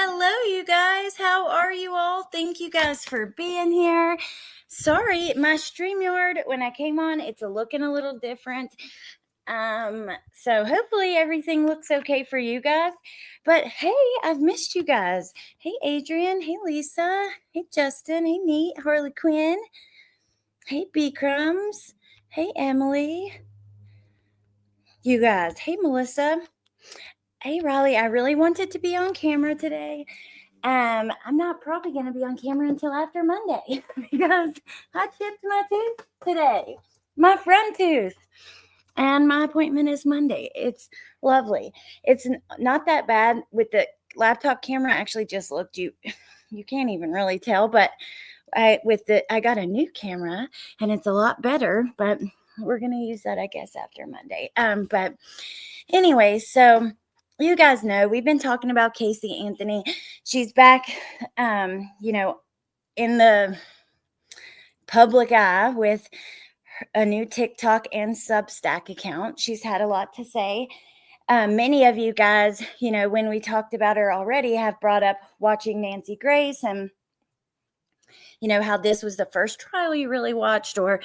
Hello, you guys. How are you all? Thank you guys for being here. Sorry, my StreamYard, when I came on, it's looking a little different. So hopefully everything looks okay for you guys. But hey, I've missed you guys. Hey, Adrian. Hey, Lisa. Hey, Justin. Hey, Neat. Harley Quinn. Hey, B Crumbs. Hey, Emily. You guys. Hey, Melissa. Hey, Riley. I really wanted to be on camera today. I'm not probably going to be on camera until after Monday because I chipped my tooth today, my front tooth, and my appointment is Monday. It's lovely. It's not that bad with the laptop camera. I actually just looked. You can't even really tell, but I got a new camera and it's a lot better. But we're going to use that, I guess, after Monday. But anyway, so. You guys know we've been talking about Casey Anthony. She's back, in the public eye with a new TikTok and Substack account. She's had a lot to say. Many of you guys, when we talked about her already, have brought up watching Nancy Grace and, how this was the first trial you really watched, or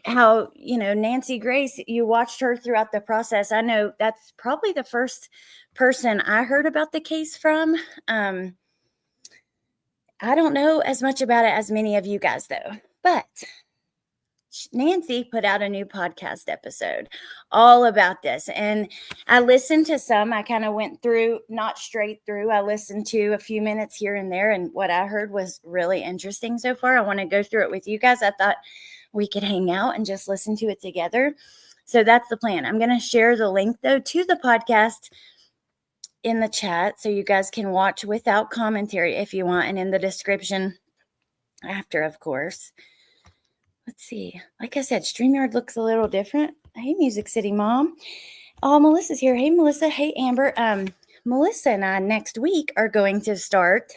how, Nancy Grace, you watched her throughout the process. I know that's probably the first person I heard about the case from. I don't know as much about it as many of you guys, though. But Nancy put out a new podcast episode all about this. And I listened to some. I kind of went through, not straight through. I listened to a few minutes here and there. And what I heard was really interesting so far. I want to go through it with you guys. I thought we could hang out and just listen to it together. So that's the plan. I'm going to share the link, though, to the podcast in the chat so you guys can watch without commentary if you want, and in the description after, of course. Let's see. Like I said, StreamYard looks a little different. Hey, Music City Mom. Oh, Melissa's here. Hey, Melissa. Hey, Amber. Melissa and I next week are going to start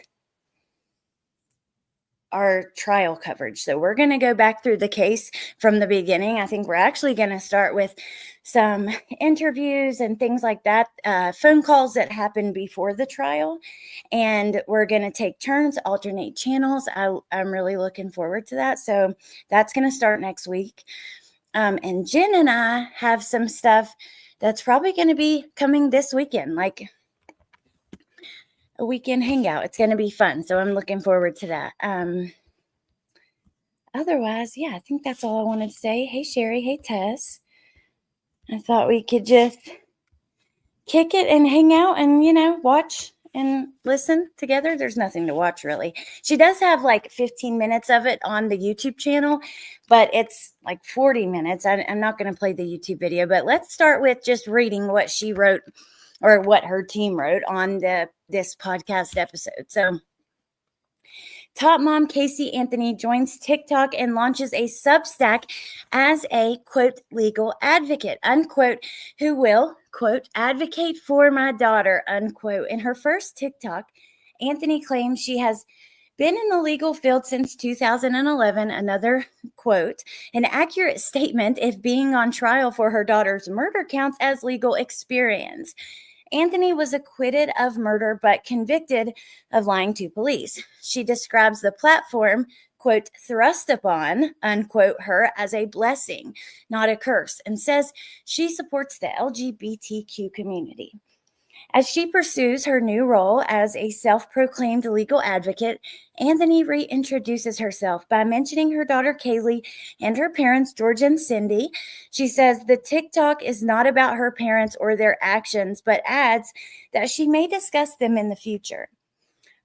our trial coverage. So we're going to go back through the case from the beginning. I think we're actually going to start with some interviews and things like that, phone calls that happened before the trial. And we're going to take turns, alternate channels. I'm really looking forward to that. So that's going to start next week. And Jen and I have some stuff that's probably going to be coming this weekend, like a weekend hangout. It's going to be fun. So I'm looking forward to that. Otherwise, yeah, I think that's all I wanted to say. Hey, Sherry. Hey, Tess. I thought we could just kick it and hang out and, watch and listen together. There's nothing to watch, really. She does have like 15 minutes of it on the YouTube channel, but it's like 40 minutes. I'm not going to play the YouTube video, but let's start with just reading what she wrote, or what her team wrote on this podcast episode. So, Top Mom Casey Anthony joins TikTok and launches a Substack as a, quote, legal advocate, unquote, who will, quote, advocate for my daughter, unquote. In her first TikTok, Anthony claims she has been in the legal field since 2011, another, quote, an accurate statement if being on trial for her daughter's murder counts as legal experience. Anthony was acquitted of murder but convicted of lying to police. She describes the platform, quote, thrust upon, unquote, her as a blessing, not a curse, and says she supports the LGBTQ community. As she pursues her new role as a self-proclaimed legal advocate, Anthony reintroduces herself by mentioning her daughter Kaylee and her parents, George and Cindy. She says the TikTok is not about her parents or their actions, but adds that she may discuss them in the future.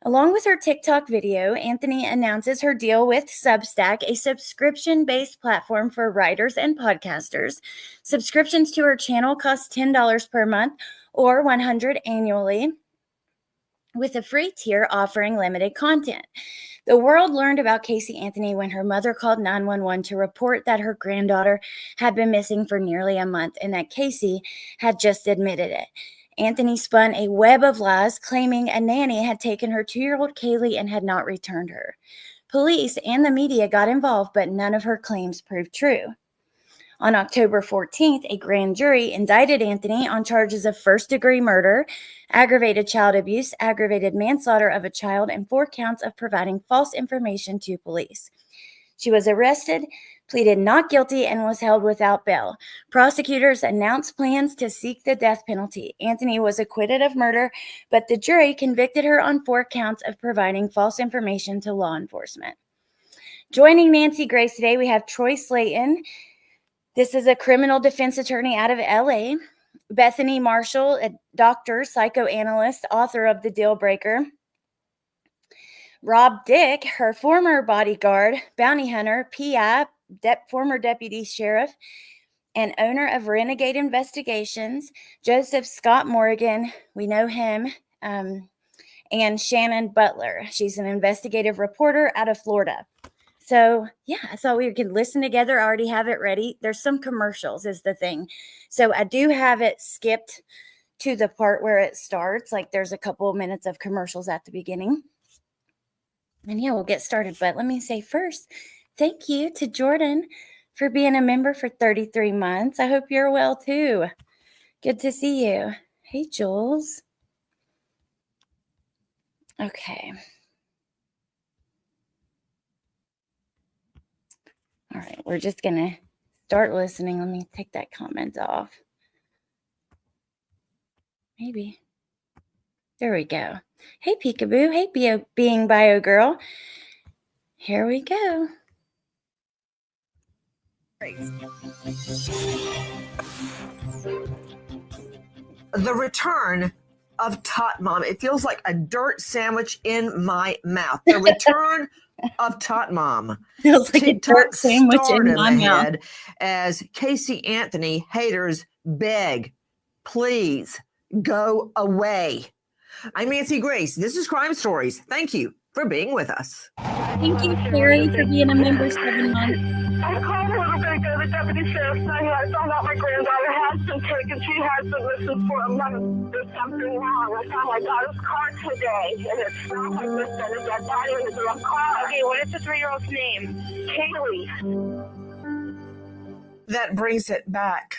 Along with her TikTok video, Anthony announces her deal with Substack, a subscription-based platform for writers and podcasters. Subscriptions to her channel cost $10 per month or $100 annually, with a free tier offering limited content. The world learned about Casey Anthony when her mother called 911 to report that her granddaughter had been missing for nearly a month and that Casey had just admitted it. Anthony spun a web of lies, claiming a nanny had taken her 2-year-old Kaylee and had not returned her. Police and the media got involved, but none of her claims proved true. On October 14th, a grand jury indicted Anthony on charges of first-degree murder, aggravated child abuse, aggravated manslaughter of a child, and 4 counts of providing false information to police. She was arrested, pleaded not guilty, and was held without bail. Prosecutors announced plans to seek the death penalty. Anthony was acquitted of murder, but the jury convicted her on 4 counts of providing false information to law enforcement. Joining Nancy Grace today, we have Troy Slayton. This is a criminal defense attorney out of LA. Bethany Marshall, a doctor, psychoanalyst, author of The Deal Breaker. Rob Dick, her former bodyguard, bounty hunter, PI, former deputy sheriff, and owner of Renegade Investigations. Joseph Scott Morgan, we know him, and Shannon Butler. She's an investigative reporter out of Florida. So, yeah, I thought we could listen together. I already have it ready. There's some commercials is the thing. So I do have it skipped to the part where it starts. Like there's a couple of minutes of commercials at the beginning. And yeah, we'll get started. But let me say first, thank you to Jordan for being a member for 33 months. I hope you're well too. Good to see you. Hey, Jules. Okay. All right, we're just going to start listening. Let me take that comment off. Maybe. There we go. Hey, Peekaboo. Hey, Being Bio Girl. Here we go. The return of Tot Mom. It feels like a dirt sandwich in my mouth. The return of Tot Mom. Feels like a dirt sandwich in my mouth. As Casey Anthony haters beg, please go away. I'm Nancy Grace. This is Crime Stories. Thank you for being with us. Thank you, Carrie, for being a member 7 months. I called a little bit ago, the deputy sheriff saying I found out my granddaughter has been taken. She has been missing for a month. There's something wrong. I found my daughter's car today, and it's not like this. There's a dead body in the damn car. Okay, what is the 3-year-old's name? Kaylee. That brings it back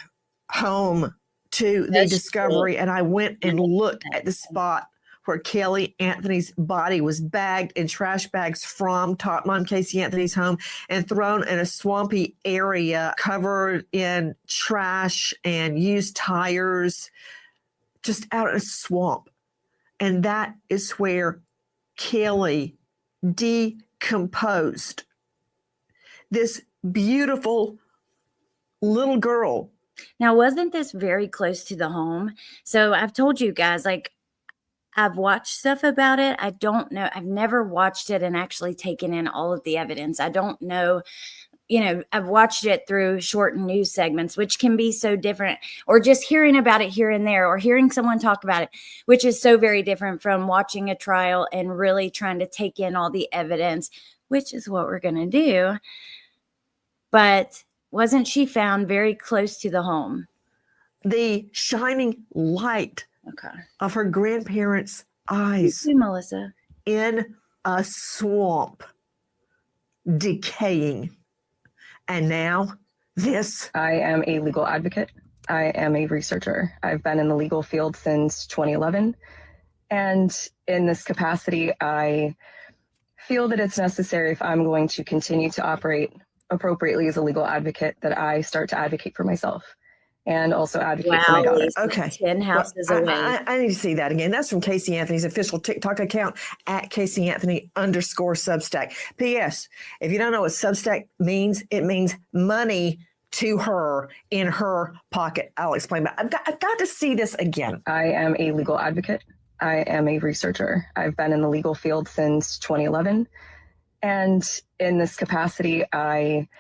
home to the discovery, and I went and looked at the spot where Kelly Anthony's body was bagged in trash bags from Tot Mom Casey Anthony's home and thrown in a swampy area covered in trash and used tires, just out in a swamp. And that is where Kelly decomposed. This beautiful little girl. Now, wasn't this very close to the home? So I've told you guys, like, I've watched stuff about it. I don't know. I've never watched it and actually taken in all of the evidence. I don't know. I've watched it through short news segments, which can be so different, or just hearing about it here and there, or hearing someone talk about it, which is so very different from watching a trial and really trying to take in all the evidence, which is what we're going to do. But wasn't she found very close to the home? The shining light of her grandparents' eyes. Thank you, Melissa. In a swamp, decaying. And now this. I am a legal advocate. I am a researcher. I've been in the legal field since 2011. And in this capacity, I feel that it's necessary, if I'm going to continue to operate appropriately as a legal advocate, that I start to advocate for myself and also advocate for my daughter. Okay. 10 houses away. I need to see that again. That's from Casey Anthony's official TikTok account at @CaseyAnthony_Substack. P.S. If you don't know what Substack means, it means money to her in her pocket. I'll explain that. I've got to see this again. I am a legal advocate. I am a researcher. I've been in the legal field since 2011. And in this capacity, I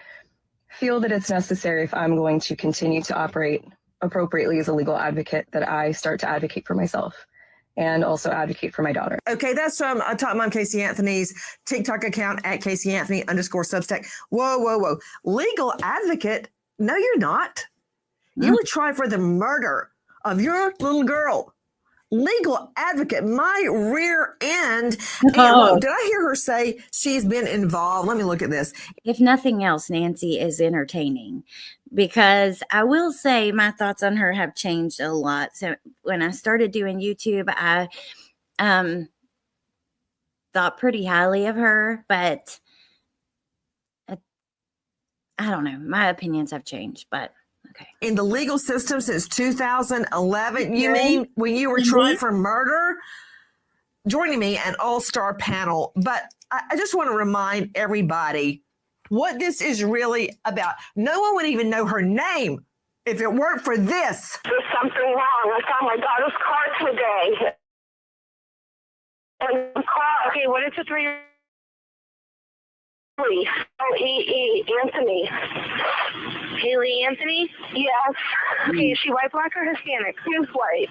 feel that it's necessary, if I'm going to continue to operate appropriately as a legal advocate, that I start to advocate for myself and also advocate for my daughter. Okay, that's from Tot Mom Casey Anthony's TikTok account at @CaseyAnthony_Substack. Whoa. Legal advocate? No, you're not. You were tried for the murder of your little girl. Legal advocate, my rear end. And did I hear her say she's been involved? Let me look at this. If nothing else, Nancy is entertaining. because I will say my thoughts on her have changed a lot. So when I started doing YouTube, I thought pretty highly of her, but I don't know. My opinions have changed, but okay. In the legal system since 2011, you mean when you were tried for murder? Joining me, an all-star panel, but I just want to remind everybody what this is really about. No one would even know her name if it weren't for this. There's something wrong. I found my daughter's car today. And the car, Okay, what is the 3-year? O-E-E, Anthony. Haley Anthony? Yes, Okay, is she white, black, or Hispanic? she's white.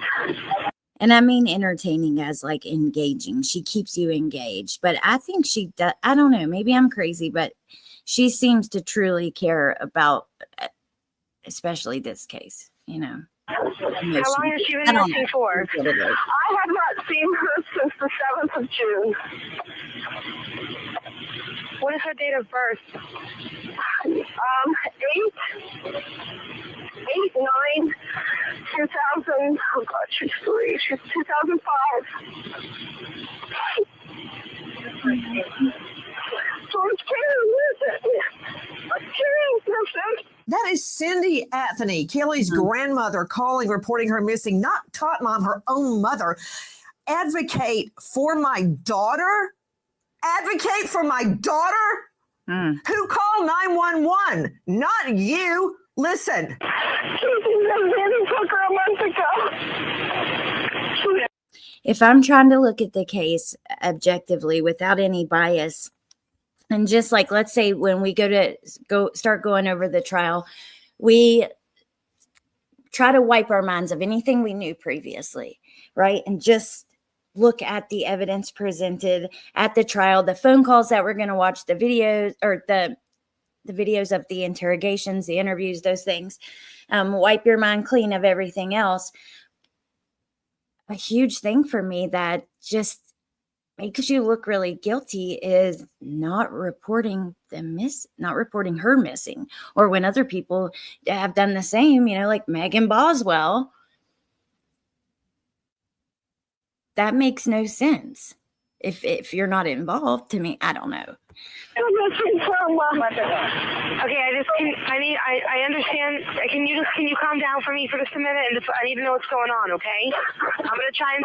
And I mean entertaining as like engaging. She keeps you engaged. But I think she does. I don't know. Maybe I'm crazy, but she seems to truly care about, especially this case, you know. How long has she been missing for? I have not seen her since the 7th of June. What is her date of birth? 8/9/2000. Oh God, she's 3. She's 2005. So it's That is Cindy Anthony, Kelly's grandmother, calling, reporting her missing. Not Tot Mom, her own mother. Advocate for my daughter? Advocate for my daughter? Who called 911? Not you. Listen. took her a month ago. If I'm trying to look at the case objectively without any bias, and just like, let's say when we start going over the trial, we try to wipe our minds of anything we knew previously, right? And just look at the evidence presented at the trial, the phone calls that we're going to watch, the videos, or the videos of the interrogations, the interviews, those things. Wipe your mind clean of everything else. A huge thing for me that just makes you look really guilty is not reporting her missing, or when other people have done the same, you know, like Megan Boswell. That makes no sense. If you're not involved, to me, I don't know. Okay, I understand. Can you calm down for me for just a minute? And I need to know what's going on, okay? I'm going to try and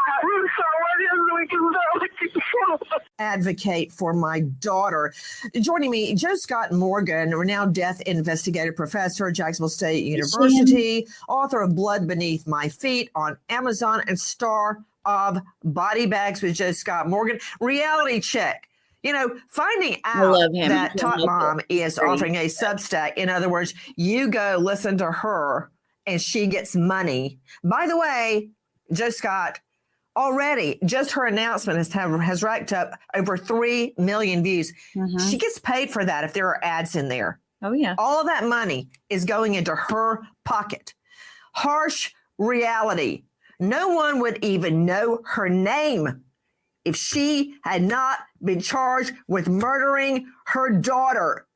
Advocate for my daughter. Joining me, Joe Scott Morgan, renowned death investigator, professor at Jacksonville State University, author of Blood Beneath My Feet on Amazon, and star of Body Bags with Joe Scott Morgan. Reality check. You know, finding out that Tot Mom is offering a Substack. In other words, you go listen to her and she gets money. By the way, Joe Scott, already just her announcement has racked up over 3 million views. She gets paid for that if there are ads in there. Oh, yeah. All of that money is going into her pocket. Harsh reality. No one would even know her name if she had not been charged with murdering her daughter.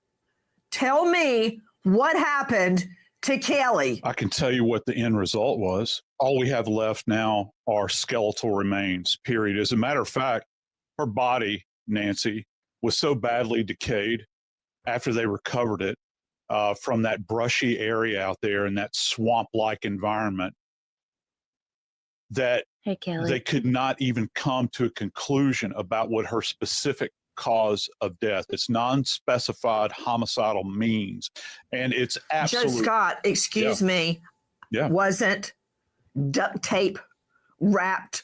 Tell me what happened to Kelly. I can tell you what the end result was. All we have left now are skeletal remains, period. As a matter of fact, her body, Nancy, was so badly decayed after they recovered it from that brushy area out there in that swamp-like environment that they could not even come to a conclusion about what her specific cause of death. It's non-specified homicidal means. And it's absolutely— Joe Scott, excuse me, wasn't duct tape wrapped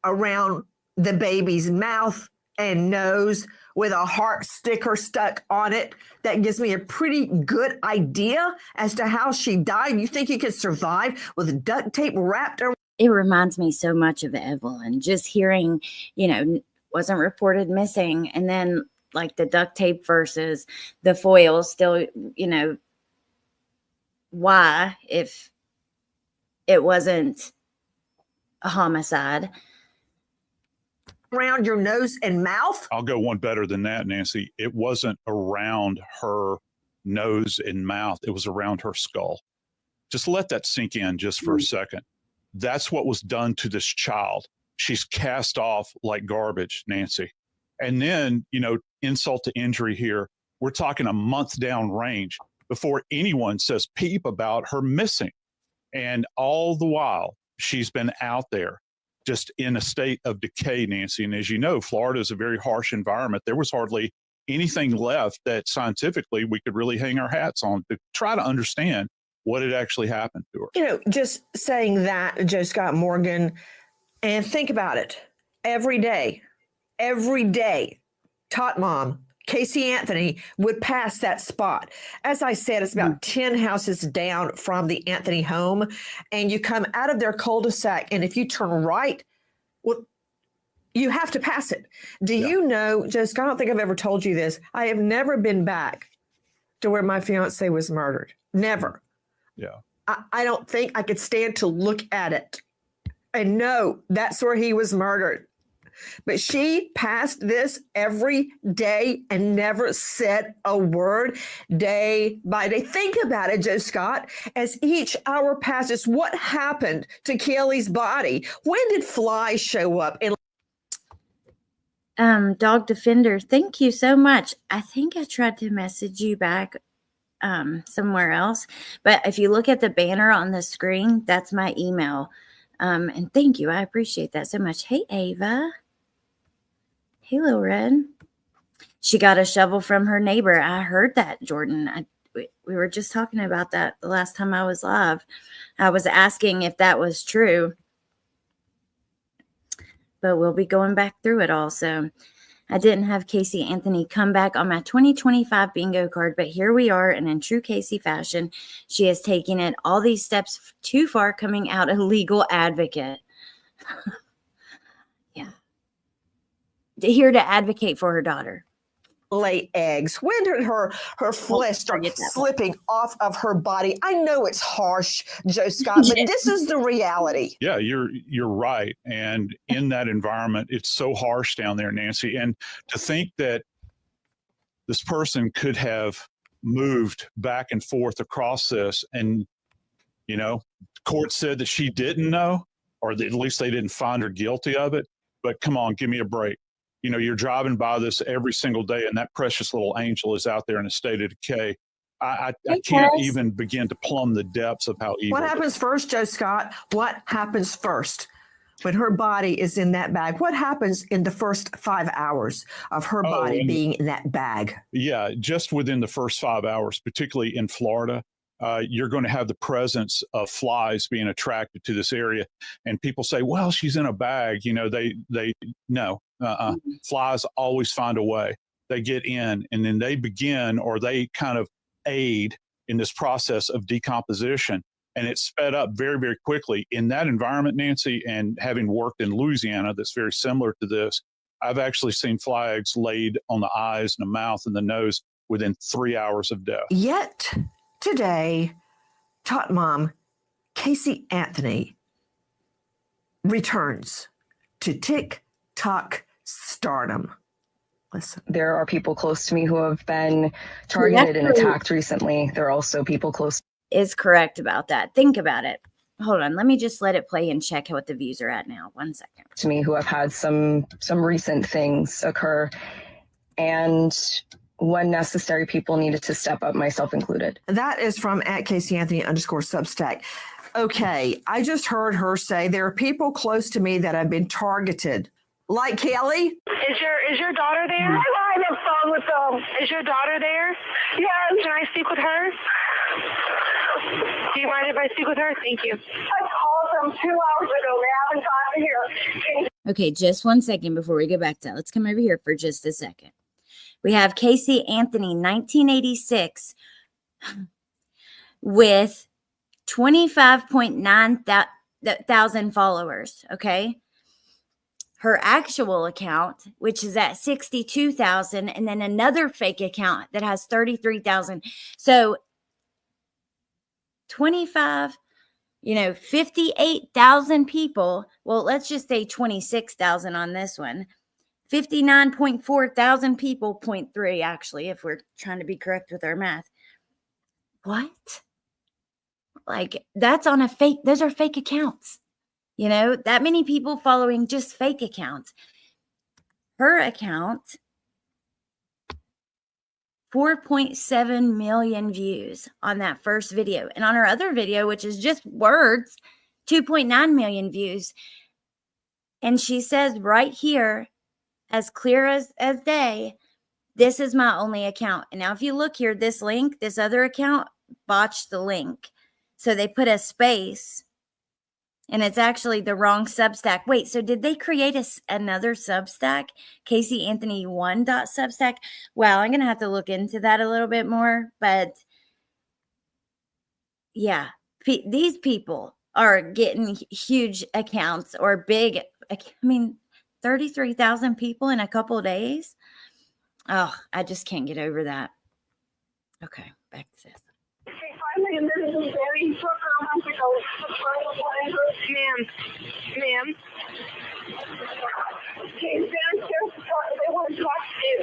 around the baby's mouth and nose with a heart sticker stuck on it? That gives me a pretty good idea as to how she died. You think you could survive with duct tape wrapped around? It reminds me so much of Evelyn, just hearing, you know, wasn't reported missing. And then like the duct tape versus the foil still, you know, why, if it wasn't a homicide? Around your nose and mouth? I'll go one better than that, Nancy. It wasn't around her nose, and mouth. It was around her skull. Just let that sink in just for a second. That's what was done to this child. She's cast off like garbage, Nancy. And then, insult to injury here. We're talking a month down range before anyone says peep about her missing. And all the while, she's been out there just in a state of decay, Nancy. And as you know, Florida is a very harsh environment. There was hardly anything left that scientifically we could really hang our hats on to try to understand what had actually happened to her. Just saying that, Joe Scott Morgan, and think about it. Every day, Tot Mom, Casey Anthony would pass that spot. As I said, it's about 10 houses down from the Anthony home, and you come out of their cul-de-sac, and if you turn right, well, you have to pass it. Do you know, Joe Scott, I don't think I've ever told you this. I have never been back to where my fiance was murdered. Never. Yeah. I don't think I could stand to look at it and know that's where he was murdered. But she passed this every day and never said a word day by day. Think about it, Joe Scott. As each hour passes, what happened to Kelly's body? When did flies show up? Dog Defender, thank you so much. I think I tried to message you back somewhere else, but if you look at the banner on the screen, that's my email. And thank you. I appreciate that so much. Hey, Ava. Hey, Lil Red. She got a shovel from her neighbor. I heard that, Jordan. We were just talking about that the last time I was live. I was asking if that was true, but we'll be going back through it all. So I didn't have Casey Anthony come back on my 2025 bingo card, but here we are. And in true Casey fashion, she has taken it all these steps too far, coming out a legal advocate. Yeah. Here to advocate for her daughter. Lay eggs. When did her flesh start slipping off of her body? I know it's harsh, Joe Scott, but this is the reality. Yeah, you're right. And in that environment, it's so harsh down there, Nancy. And to think that this person could have moved back and forth across this, and the court said that she didn't know, or at least they didn't find her guilty of it. But come on, give me a break. You're driving by this every single day, and that precious little angel is out there in a state of decay. I can't even begin to plumb the depths of how evil. What happens first, Joe Scott? What happens first when her body is in that bag? What happens in the first 5 hours of her body being in that bag? Yeah, just within the first 5 hours, particularly in Florida, you're going to have the presence of flies being attracted to this area. And people say, well, she's in a bag. No. Flies always find a way. They get in, and then they begin, or they kind of aid in this process of decomposition. And it's sped up very, very quickly in that environment, Nancy. And having worked in Louisiana, that's very similar to this, I've actually seen fly eggs laid on the eyes and the mouth and the nose within 3 hours of death. Yet today, Tot Mom Casey Anthony returns to TikTok stardom. Listen. There are people close to me who have been targeted and attacked recently. There are also people close. Is correct about that. Think about it. Hold on. Let me just let it play and check what the views are at now. 1 second. To me, who have had some recent things occur, and when necessary, people needed to step up, myself included. That is from @CaseyAnthony_Substack. Okay, I just heard her say there are people close to me that have been targeted. Like Kelly? Is your daughter there? I'm on the phone with them. Is your daughter there? Yes. Can I speak with her? Do you mind if I speak with her? Thank you. I called them 2 hours ago. They haven't gotten here. Okay, just 1 second before we go back to that. Let's come over here for just a second. We have Casey Anthony, 1986, with 25.9 thousand followers, okay? Her actual account, which is at 62,000, and then another fake account that has 33,000. So 58,000 people. Well, let's just say 26,000 on this one. 59.4 thousand people, 0.3 actually, if we're trying to be correct with our math. What? Like, that's on a fake, those are fake accounts. You know, that many people following just fake accounts. Her account, 4.7 million views on that first video. And on her other video, which is just words, 2.9 million views. And she says right here, as clear as day, this is my only account. And now if you look here, this link, this other account botched the link. So they put a space and it's actually the wrong Substack. Wait, so did they create another Substack? CaseyAnthony1.substack? Wow, I'm going to have to look into that a little bit more. But yeah, these people are getting huge accounts or big. I mean, 33,000 people in a couple of days. Oh, I just can't get over that. Okay, back to this. She finally admitted to very short a month ago. Ma'am. She's downstairs. They want to talk to you.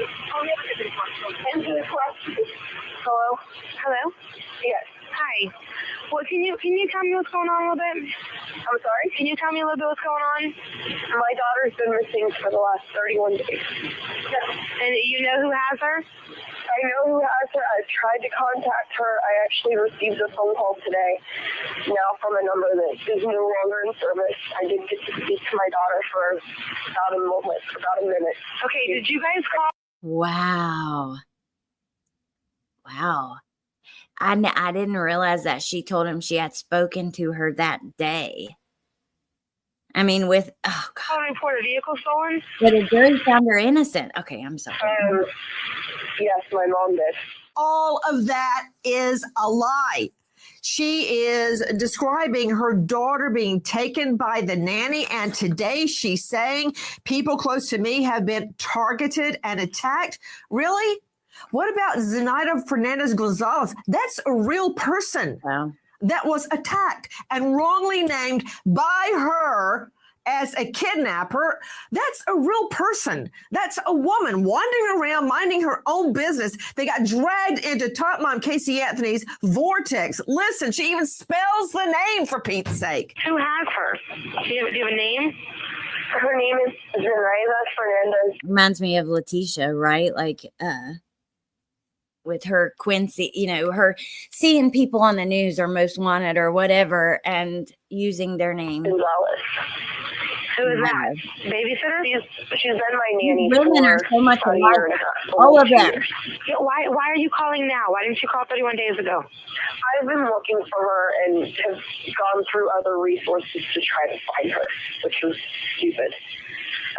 Answer the question. Hello? Hello? Yes. Hi. Well, can you tell me what's going on a little bit? I'm sorry? Can you tell me a little bit what's going on? My daughter's been missing for the last 31 days. And you know who has her? I know who has her. I've tried to contact her. I actually received a phone call today now from a number that is no longer in service. I did get to speak to my daughter for about a minute. Okay, did you guys call? Wow. I didn't realize that she told him she had spoken to her that day. I mean, oh God. Report a vehicle stolen? But the jury found her innocent. Okay, I'm sorry. Yes, my mom did. All of that is a lie. She is describing her daughter being taken by the nanny, and today she's saying people close to me have been targeted and attacked. Really? What about Zenaida Fernandez Gonzalez? That's a real person. Wow. That was attacked and wrongly named by her as a kidnapper. That's a real person. That's a woman wandering around, minding her own business. They got dragged into Top Mom Casey Anthony's vortex. Listen, she even spells the name, for Pete's sake. Who has her? Do you have a name? Her name is Zenaida Fernandez. Reminds me of Letitia, right? Like, with her Quincy, you know, her seeing people on the news or most wanted or whatever and using their name. Gonzalez. Who is that? Babysitter? She's been my nanny Women are so much for a year and a half. all of them. Yeah, why are you calling now? Why didn't you call 31 days ago? I've been looking for her and have gone through other resources to try to find her, which was stupid.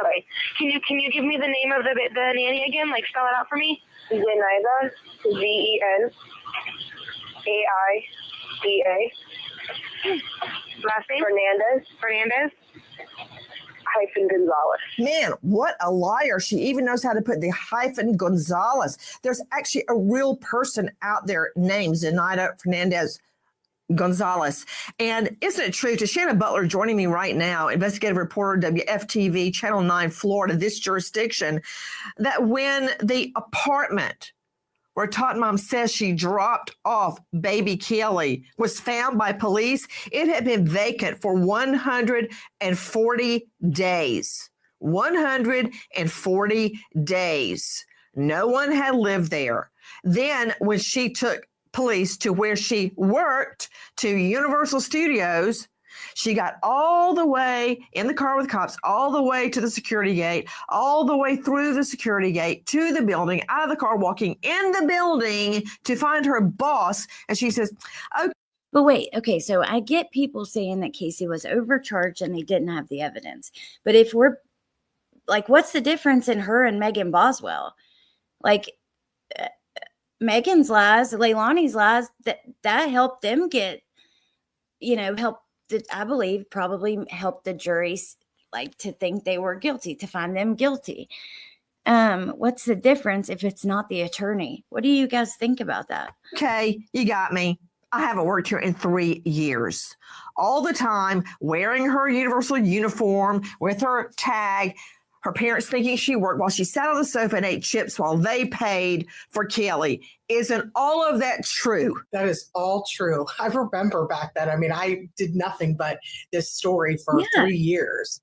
Okay. Can you give me the name of the nanny again? Like, spell it out for me? Zenaida, Zenaida. Last name? Fernandez. Gonzalez. Man, what a liar. She even knows how to put the hyphen Gonzalez. There's actually a real person out there named Zenaida Fernandez Gonzalez. And isn't it true, to Shannon Butler joining me right now, investigative reporter, WFTV, Channel 9, Florida, this jurisdiction, that when the apartment where Tot Mom says she dropped off baby Kelly was found by police, it had been vacant for 140 days. 140 days. No one had lived there. Then when she took police to where she worked, to Universal Studios, she got all the way in the car with cops, all the way to the security gate, all the way through the security gate to the building, out of the car, walking in the building to find her boss. And she says, okay. But wait, okay, so I get people saying that Casey was overcharged and they didn't have the evidence. But if we're like, what's the difference in her and Megan Boswell? Like, Megan's lies, Leilani's lies, that helped them get, I believe probably helped the juries like to think they were guilty, to find them guilty. What's the difference if it's not the attorney? What do you guys think about that? Okay, you got me. I haven't worked here in 3 years. All the time wearing her Universal uniform with her tag, her parents thinking she worked while she sat on the sofa and ate chips while they paid for Kelly. Isn't all of that true? That is all true. I remember back then. I mean, I did nothing but this story for 3 years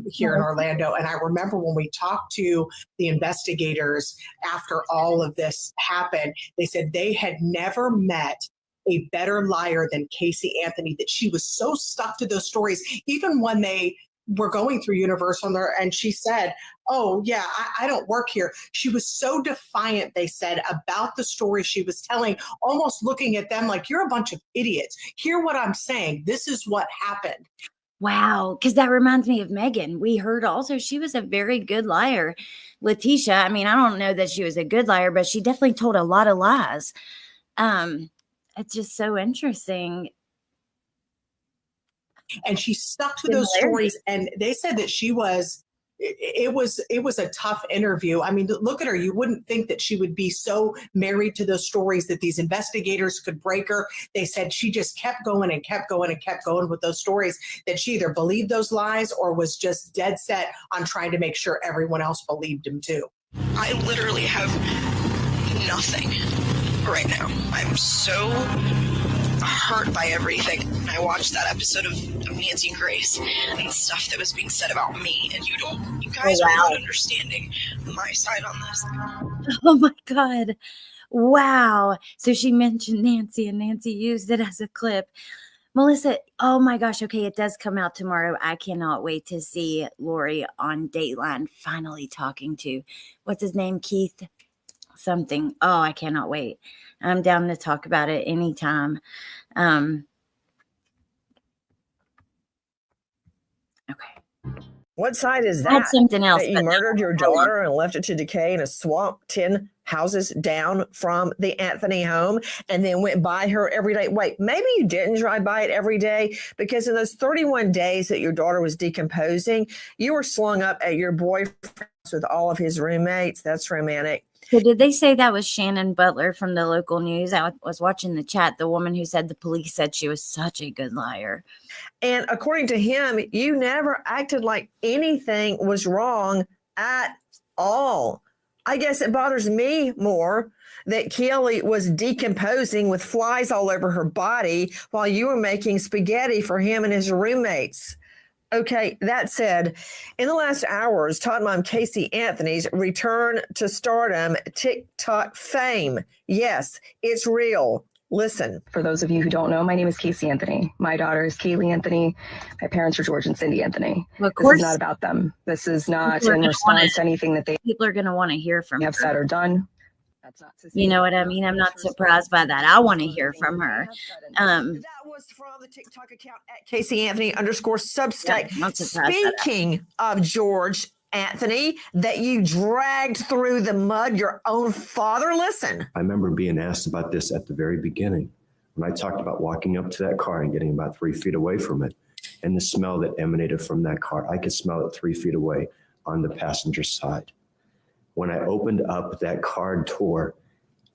here in Orlando. And I remember when we talked to the investigators after all of this happened, they said they had never met a better liar than Casey Anthony, that she was so stuck to those stories, even when they were going through Universal there, and she said, oh yeah, I don't work here. She was so defiant, they said, about the story she was telling, almost looking at them like, you're a bunch of idiots. Hear what I'm saying. This is what happened. Wow. Because that reminds me of Megan. We heard also she was a very good liar. Letitia, I mean, I don't know that she was a good liar, but she definitely told a lot of lies. It's just so interesting. And she stuck to those stories. And they said that it was a tough interview. I mean, look at her. You wouldn't think that she would be so married to those stories that these investigators could break her. They said she just kept going and kept going and kept going with those stories, that she either believed those lies or was just dead set on trying to make sure everyone else believed him too. I literally have nothing right now. I'm so hurt by everything. I watched that episode of Nancy Grace and the stuff that was being said about me, and you guys are not understanding my side on this. Oh my God. Wow. So she mentioned Nancy, and Nancy used it as a clip. Melissa, oh my gosh. Okay, it does come out tomorrow. I cannot wait to see Lori on Dateline finally talking to, what's his name, Keith something. Oh, I cannot wait. I'm down to talk about it anytime. Okay. What side is that? That's something else. That you murdered your daughter and left it to decay in a swamp 10 houses down from the Anthony home and then went by her every day. Wait, maybe you didn't drive by it every day, because in those 31 days that your daughter was decomposing, you were slung up at your boyfriend's with all of his roommates. That's romantic. So did they say that was Shannon Butler from the local news? I was watching the chat, the woman who said the police said she was such a good liar. And according to him, you never acted like anything was wrong at all. I guess it bothers me more that Kelly was decomposing with flies all over her body while you were making spaghetti for him and his roommates. Okay, that said, in the last hours, Todd Mom Casey Anthony's return to stardom, TikTok fame. Yes, it's real. Listen. For those of you who don't know, my name is Casey Anthony. My daughter is Kaylee Anthony. My parents are George and Cindy Anthony. Well, of course, this is not about them. This is not in response to anything that people are going to want to hear from have said or done. That's not to say, you know what I mean? I'm not surprised by that. I want to hear from her. That was from the TikTok account at Casey Anthony _Substack. Yeah, speaking of George Anthony, that you dragged through the mud, your own father. Listen. I remember being asked about this at the very beginning when I talked about walking up to that car and getting about 3 feet away from it, and the smell that emanated from that car. I could smell it 3 feet away on the passenger side. When I opened up that car door,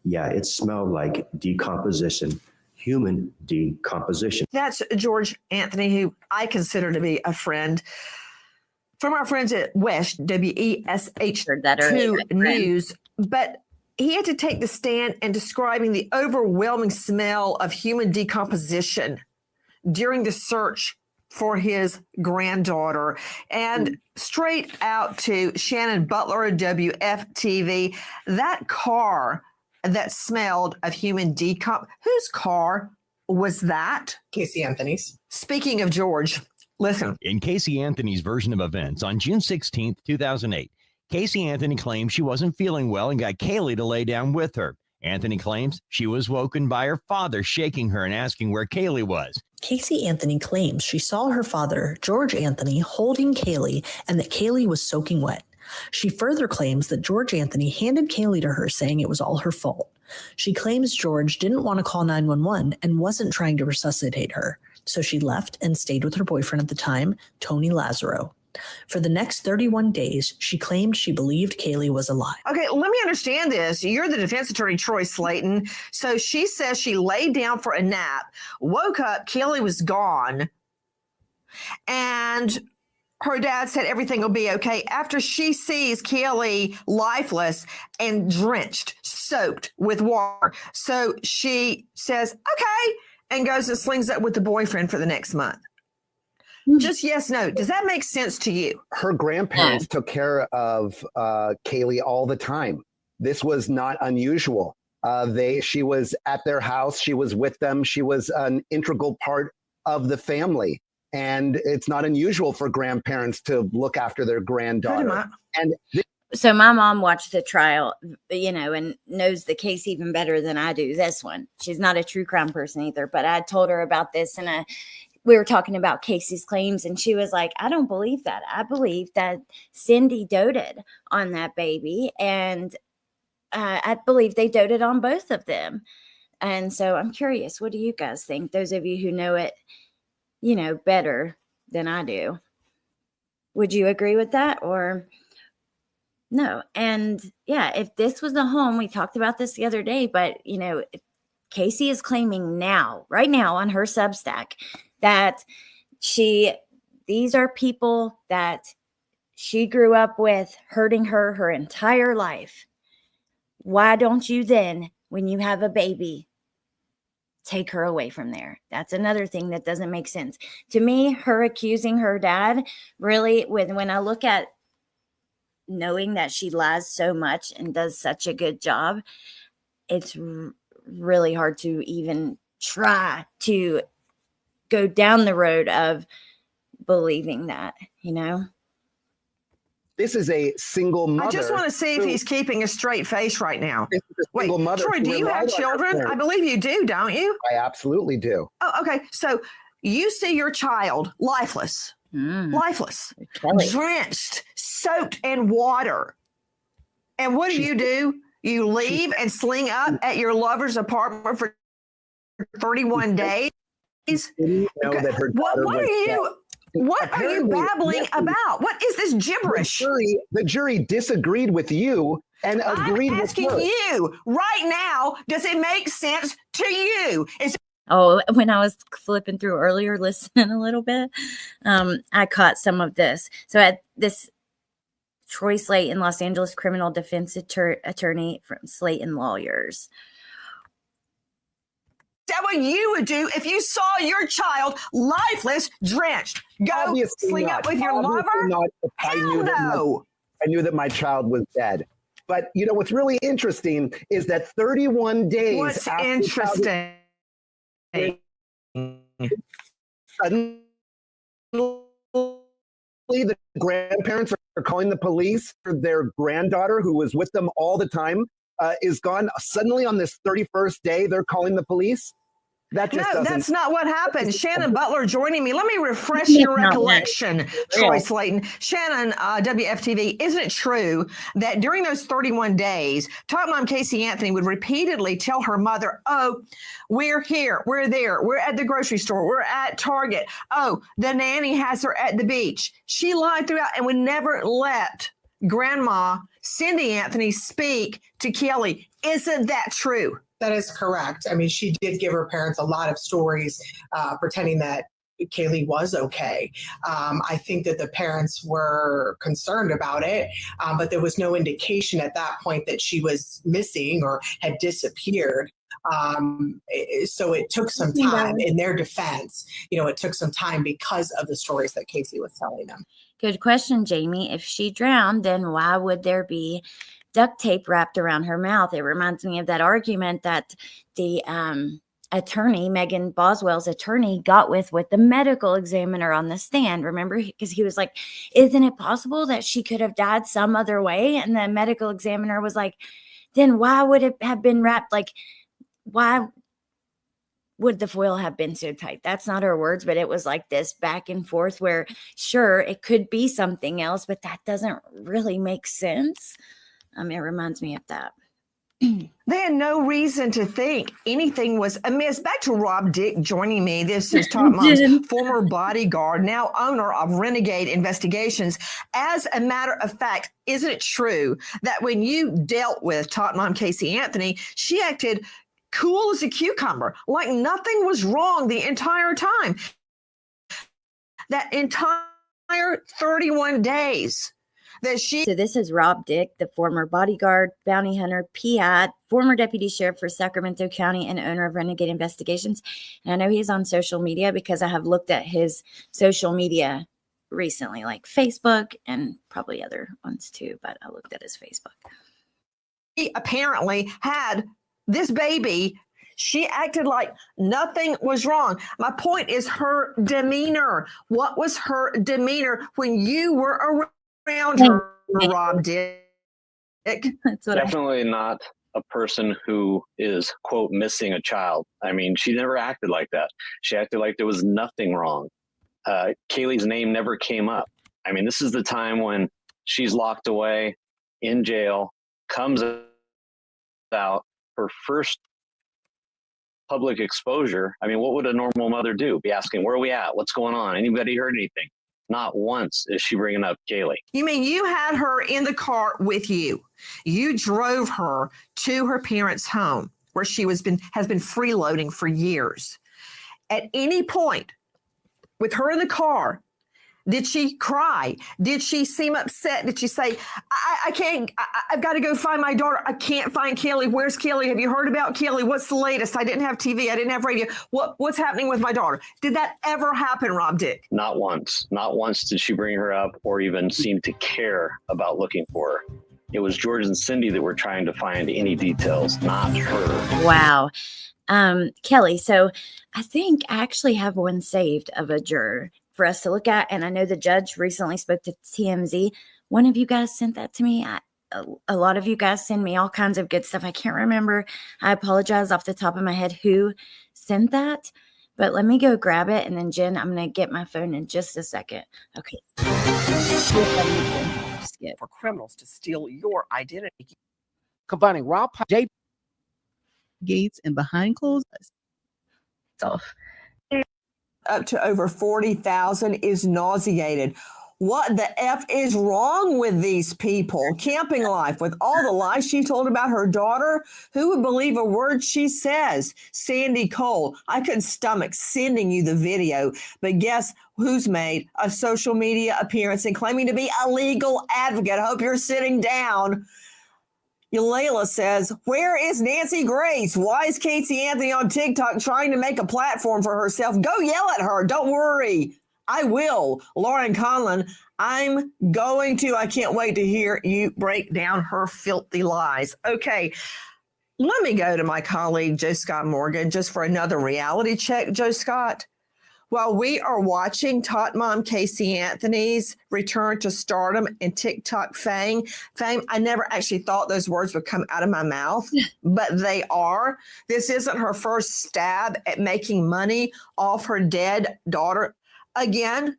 yeah, it smelled like decomposition, human decomposition. That's George Anthony, who I consider to be a friend. From our friends at West, WESH2 News, but he had to take the stand in describing the overwhelming smell of human decomposition during the search for his granddaughter. And straight out to Shannon Butler of WFTV, that car that smelled of human whose car was that? Casey Anthony's. Speaking of George, listen. In Casey Anthony's version of events on June 16th, 2008, Casey Anthony claimed she wasn't feeling well and got Kaylee to lay down with her. Anthony claims she was woken by her father shaking her and asking where Kaylee was. Casey Anthony claims she saw her father, George Anthony, holding Kaylee and that Kaylee was soaking wet. She further claims that George Anthony handed Kaylee to her saying it was all her fault. She claims George didn't want to call 911 and wasn't trying to resuscitate her, so she left and stayed with her boyfriend at the time, Tony Lazaro. For the next 31 days, she claimed she believed Kaylee was alive. Okay, let me understand this. You're the defense attorney, Troy Slayton. So she says she laid down for a nap, woke up, Kaylee was gone. And her dad said everything will be okay after she sees Kelly lifeless and drenched, soaked with water. So she says, okay, and goes and slings up with the boyfriend for the next month. Just yes, no. Does that make sense to you? Her grandparents took care of Kaylee all the time. This was not unusual. She was at their house. She was with them. She was an integral part of the family. And it's not unusual for grandparents to look after their granddaughter. So my mom watched the trial, and knows the case even better than I do. This one, she's not a true crime person either, but I told her about this, and we were talking about Casey's claims, and she was like, I don't believe that. I believe that Cindy doted on that baby, and I believe they doted on both of them. And so I'm curious, what do you guys think? Those of you who know it, better than I do. Would you agree with that or no? And yeah, if this was a home, we talked about this the other day, but Casey is claiming right now on her Substack that these are people that she grew up with, hurting her entire life. Why don't you then, when you have a baby, take her away from there? That's another thing that doesn't make sense. To me, her accusing her dad, really, when I look at knowing that she lies so much and does such a good job, it's really hard to even try to go down the road of believing that, This is a single mother. I just want to see if he's keeping a straight face right now. This is a single mother. Troy, do you have children? I believe you do, don't you? I absolutely do. Oh, okay. So you see your child lifeless, drenched, soaked in water. And what do? You leave and sling up at your lover's apartment for 31 days? That her daughter What are you babbling about? What is this gibberish? The jury disagreed with you and agreed with her. I'm asking you right now, does it make sense to you? When I was flipping through earlier, listening a little bit, I caught some of this. So at this Troy Slayton, Los Angeles criminal defense attorney from Slayton Lawyers. Is that what you would do if you saw your child lifeless, drenched? Go sling up with your lover? I knew that my child was dead. But what's really interesting is that 31 days. What's interesting? Suddenly, the grandparents are calling the police for their granddaughter, who was with them all the time, is gone. Suddenly, on this 31st day, they're calling the police. That's not what happened. Shannon Butler joining me. Let me refresh your recollection, Troy Slayton. Shannon, WFTV, isn't it true that during those 31 days, Top Mom Casey Anthony would repeatedly tell her mother, oh, we're here, we're there, we're at the grocery store, we're at Target. Oh, the nanny has her at the beach. She lied throughout and would never let Grandma Cindy Anthony speak to Kelly. Isn't that true? That is correct. I mean, she did give her parents a lot of stories pretending that Kaylee was okay. I think that the parents were concerned about it, but there was no indication at that point that she was missing or had disappeared. So it took some time in their defense. It took some time because of the stories that Casey was telling them. Good question, Jamie. If she drowned, then why would there be duct tape wrapped around her mouth? It reminds me of that argument that the attorney, Megan Boswell's attorney, got with the medical examiner on the stand. Remember? Because he was like, isn't it possible that she could have died some other way? And the medical examiner was like, then why would it have been wrapped? Like, why would the foil have been so tight? That's not her words, but it was like this back and forth where, sure, it could be something else, but that doesn't really make sense. It reminds me of that. They had no reason to think anything was amiss. Back to Rob Dick joining me. This is Top Mom's former bodyguard, now owner of Renegade Investigations. As a matter of fact, isn't it true that when you dealt with Top Mom Casey Anthony, she acted cool as a cucumber, like nothing was wrong the entire time? That entire 31 days that she. So this is Rob Dick, the former bodyguard, bounty hunter, PI, former deputy sheriff for Sacramento County and owner of Renegade Investigations. And I know he's on social media because I have looked at his social media recently, like Facebook and probably other ones too, but I looked at his Facebook. He apparently had this baby. She acted like nothing was wrong. My point is her demeanor. What was her demeanor when you were around her, Rob Dick? That's what Definitely not a person who is, quote, missing a child. I mean, she never acted like that. She acted like there was nothing wrong. Kaylee's name never came up. I mean, this is the time when she's locked away in jail, comes out, her first public exposure. I mean, what would a normal mother do? Be asking, where are we at? What's going on? Anybody heard anything? Not once is she bringing up Kaylee. You mean you had her in the car with you? You drove her to her parents' home where she has been freeloading for years. At any point with her in the car, did she cry? Did she seem upset? Did she say, I can't, I've got to go find my daughter. I can't find Kaylee. Where's Kaylee? Have you heard about Kaylee? What's the latest? I didn't have TV. I didn't have radio. What's happening with my daughter? Did that ever happen, Rob Dick? Not once. Not once did she bring her up or even seem to care about looking for her. It was George and Cindy that were trying to find any details, not her. Wow. Kelly, so I think I actually have one saved of a juror for us to look at. And I know the judge recently spoke to TMZ. One of you guys sent that to me. A lot of you guys send me all kinds of good stuff. I can't remember. I apologize off the top of my head who sent that. But let me go grab it. And then, Jen, I'm going to get my phone in just a second. Okay. For criminals to steal your identity. Combining raw J Gates and behind closed eyes. Up to over 40,000 is nauseated. What the F is wrong with these people? Camping life with all the lies she told about her daughter. Who would believe a word she says? Sandy Cole, I couldn't stomach sending you the video, but guess who's made a social media appearance and claiming to be a legal advocate? I hope you're sitting down. Eulela says, where is Nancy Grace? Why is Casey Anthony on TikTok trying to make a platform for herself? Go yell at her. Don't worry. I will. Lauren Conlon, I'm going to. I can't wait to hear you break down her filthy lies. Okay. Let me go to my colleague, Joe Scott Morgan, just for another reality check, Joe Scott. While we are watching Tot Mom Casey Anthony's return to stardom and TikTok fame, I never actually thought those words would come out of my mouth, but they are. This isn't her first stab at making money off her dead daughter again.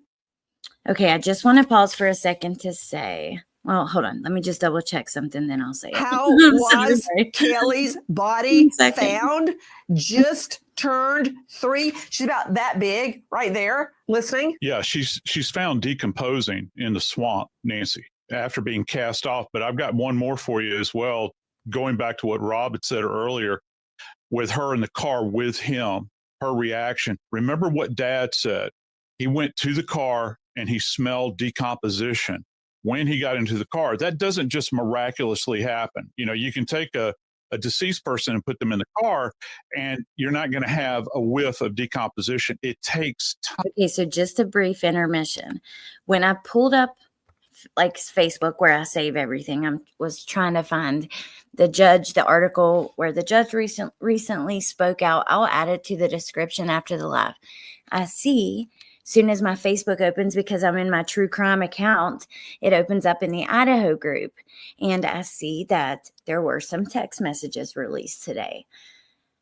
Okay, I just want to pause for a second to say, well, hold on. Let me just double check something, then I'll say it. How was Kelly's body found? Just turned 3. She's about that big right there listening. Yeah, she's found decomposing in the swamp, Nancy, after being cast off. But I've got one more for you as well. Going back to what Rob had said earlier, with her in the car with him, her reaction. Remember what Dad said. He went to the car and he smelled decomposition when he got into the car. That doesn't just miraculously happen. You know, you can take a deceased person and put them in the car and you're not going to have a whiff of decomposition. It takes time. Okay, so just a brief intermission. When I pulled up like Facebook where I save everything, I was trying to find the article where the judge recently spoke out. I'll add it to the description after the live. I see soon as my Facebook opens, because I'm in my true crime account, it opens up in the Idaho group. And I see that there were some text messages released today.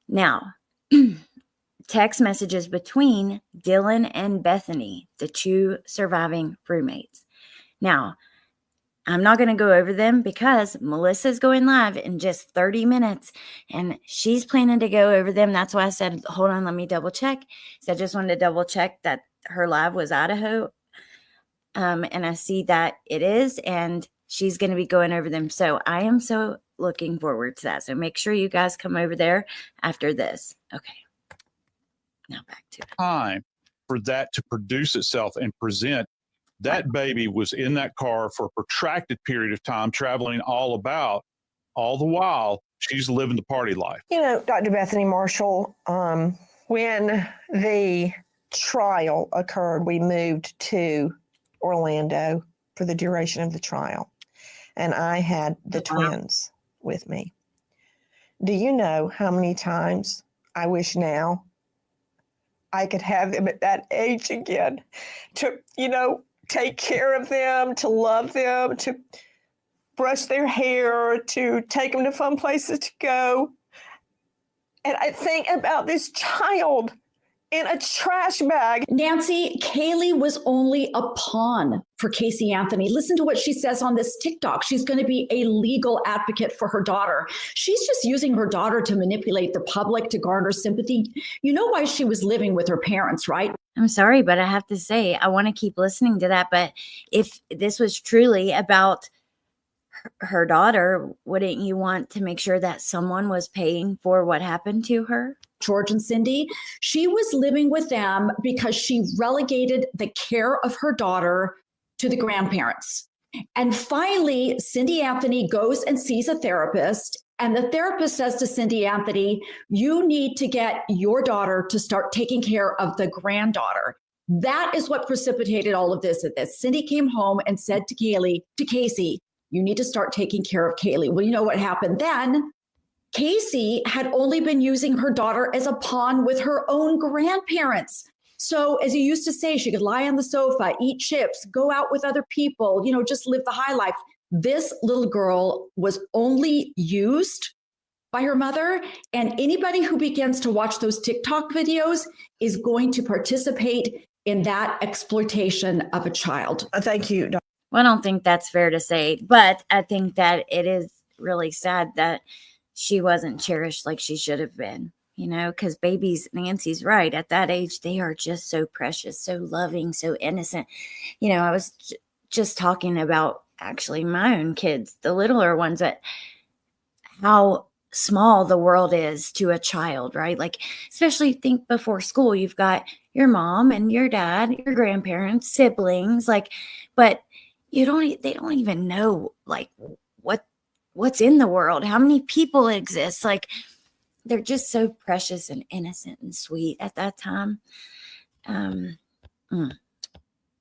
Now, text messages between Dylan and Bethany, the 2 surviving roommates. Now, I'm not going to go over them because Melissa's going live in just 30 minutes and she's planning to go over them. That's why I said, hold on, let me double check. So I just wanted to double check that her live was Idaho. And I see that it is, and she's going to be going over them. So I am so looking forward to that. So make sure you guys come over there after this. Okay. Now back to it. Time for that to produce itself and present That baby was in that car for a protracted period of time, traveling all about. All the while, she's living the party life. You know, Dr. Bethany Marshall, when the trial occurred, we moved to Orlando for the duration of the trial, and I had the twins with me. Do you know how many times I wish now I could have them at that age again to, take care of them, to love them, to brush their hair, to take them to fun places to go. And I think about this child in a trash bag. Nancy, Kaylee was only a pawn for Casey Anthony. Listen to what she says on this TikTok. She's going to be a legal advocate for her daughter. She's just using her daughter to manipulate the public to garner sympathy. You know why she was living with her parents, right? I'm sorry, but I have to say, I want to keep listening to that. But if this was truly about her daughter, wouldn't you want to make sure that someone was paying for what happened to her? George and Cindy, she was living with them because she relegated the care of her daughter to the grandparents. And finally, Cindy Anthony goes and sees a therapist, and the therapist says to Cindy Anthony, you need to get your daughter to start taking care of the granddaughter. That is what precipitated all of this. Cindy came home and said to Casey, you need to start taking care of Kaylee. Well, you know what happened then? Casey had only been using her daughter as a pawn with her own grandparents. So as you used to say, she could lie on the sofa, eat chips, go out with other people, just live the high life. This little girl was only used by her mother. And anybody who begins to watch those TikTok videos is going to participate in that exploitation of a child. Thank you. Well, I don't think that's fair to say, but I think that it is really sad that she wasn't cherished like she should have been, because babies, Nancy's right, at that age, they are just so precious, so loving, so innocent. I was just talking about actually my own kids, the littler ones, that how small the world is to a child, right? Like, especially think before school, you've got your mom and your dad, your grandparents, siblings, but they don't even know what's in the world, how many people exist. They're just so precious and innocent and sweet at that time. And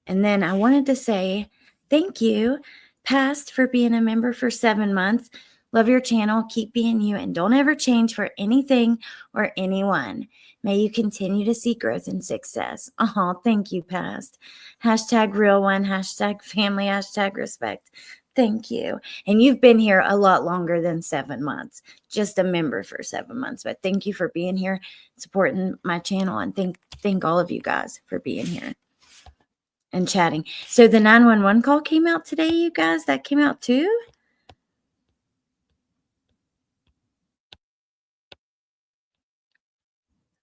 then I wanted to say thank you, Past, for being a member for 7 months. Love your channel. Keep being you and don't ever change for anything or anyone. May you continue to see growth and success. Oh, thank you, Past. #real1, #family, #respect. Thank you. And you've been here a lot longer than 7 months, just a member for 7 months. But thank you for being here, supporting my channel, and thank all of you guys for being here and chatting. So the 911 call came out today, you guys. That came out too?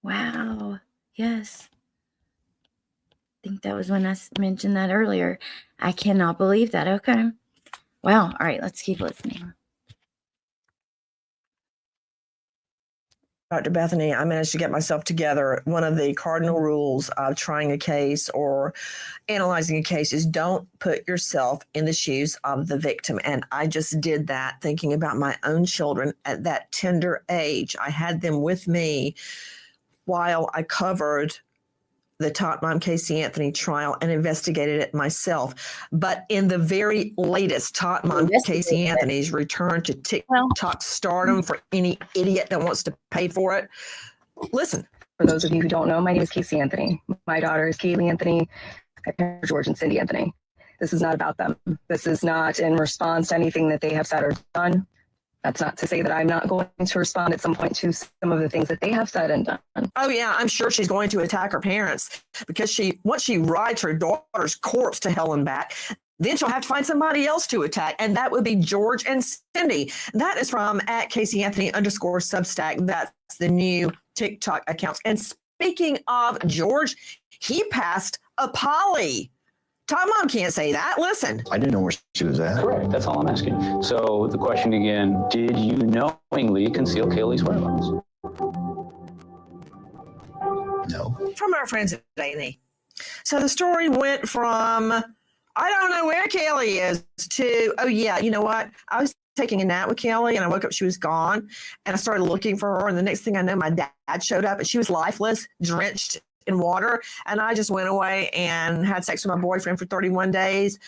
Wow. Yes. I think that was when I mentioned that earlier. I cannot believe that. Okay. Wow. All right. Let's keep listening. Dr. Bethany, I managed to get myself together. One of the cardinal rules of trying a case or analyzing a case is don't put yourself in the shoes of the victim. And I just did that, thinking about my own children at that tender age. I had them with me while I covered the Tot Mom Casey Anthony trial and investigated it myself. But in the very latest, Tot Mom Casey Anthony's return to TikTok stardom for any idiot that wants to pay for it. Listen. For those of you who don't know, my name is Casey Anthony. My daughter is Kaylee Anthony. I parent George and Cindy Anthony. This is not about them. This is not in response to anything that they have said or done. That's not to say that I'm not going to respond at some point to some of the things that they have said and done. Oh, yeah, I'm sure she's going to attack her parents because once she rides her daughter's corpse to hell and back, then she'll have to find somebody else to attack. And that would be George and Cindy. That is from @CaseyAnthony_Substack. That's the new TikTok accounts. And speaking of George, he passed a poly. Tot Mom can't say that. Listen. I didn't know where she was at. Correct. That's all I'm asking. So the question again, did you knowingly conceal Kaylee's whereabouts? No. From our friends at A&E. So the story went from I don't know where Kelly is oh yeah, you know what? I was taking a nap with Kelly and I woke up, she was gone. And I started looking for her. And the next thing I know, my dad showed up and she was lifeless, drenched in water. And I just went away and had sex with my boyfriend for 31 days.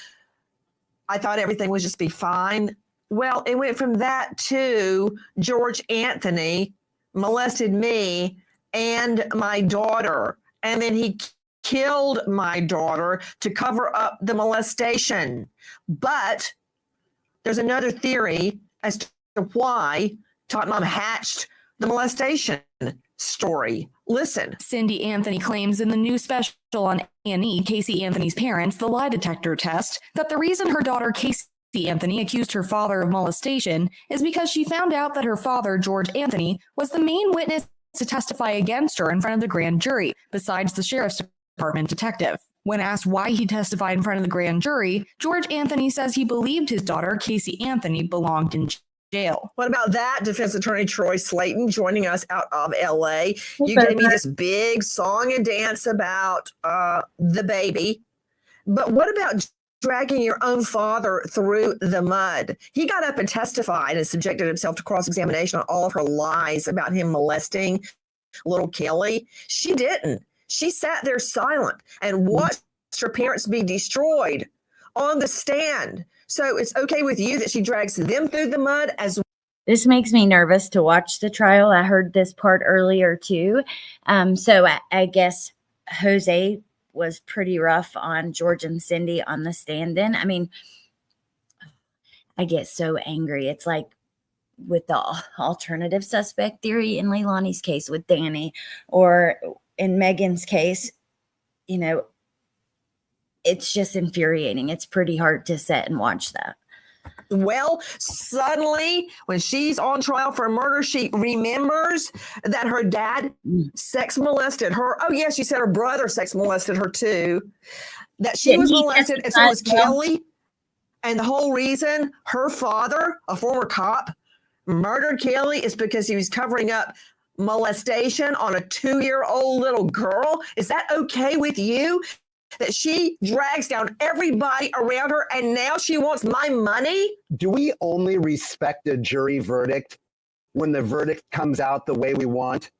I thought everything would just be fine. Well, it went from that to George Anthony molested me and my daughter. And then he killed my daughter to cover up the molestation. But there's another theory as to why Tot Mom hatched the molestation story. Listen. Cindy Anthony claims in the new special on A&E, Casey Anthony's Parents, the lie detector test, that the reason her daughter Casey Anthony accused her father of molestation is because she found out that her father, George Anthony, was the main witness to testify against her in front of the grand jury, besides the sheriff's department detective. When asked why he testified in front of the grand jury, George Anthony says he believed his daughter, Casey Anthony, belonged in jail. What about that? Defense attorney Troy Slayton joining us out of LA. You gave me this big song and dance about the baby. But what about dragging your own father through the mud? He got up and testified and subjected himself to cross-examination on all of her lies about him molesting little Kelly. She didn't. She sat there silent and watched her parents be destroyed on the stand. So it's okay with you that she drags them through the mud as well. This makes me nervous to watch the trial. I heard this part earlier too. So I guess Jose was pretty rough on George and Cindy on the stand-in. I mean, I get so angry. It's like with the alternative suspect theory in Leilani's case with Danny, or in Megan's case, you know, it's just infuriating. It's pretty hard to sit and watch that. Well, suddenly, when she's on trial for murder, she remembers that her dad sex molested her. Oh, yes, she said her brother sex molested her too. That she was molested, and so was Kelly. And the whole reason her father, a former cop, murdered Kelly is because he was covering up molestation on a 2-year-old little girl. Is that okay with you? That she drags down everybody around her and now she wants my money? Do we only respect a jury verdict when the verdict comes out the way we want?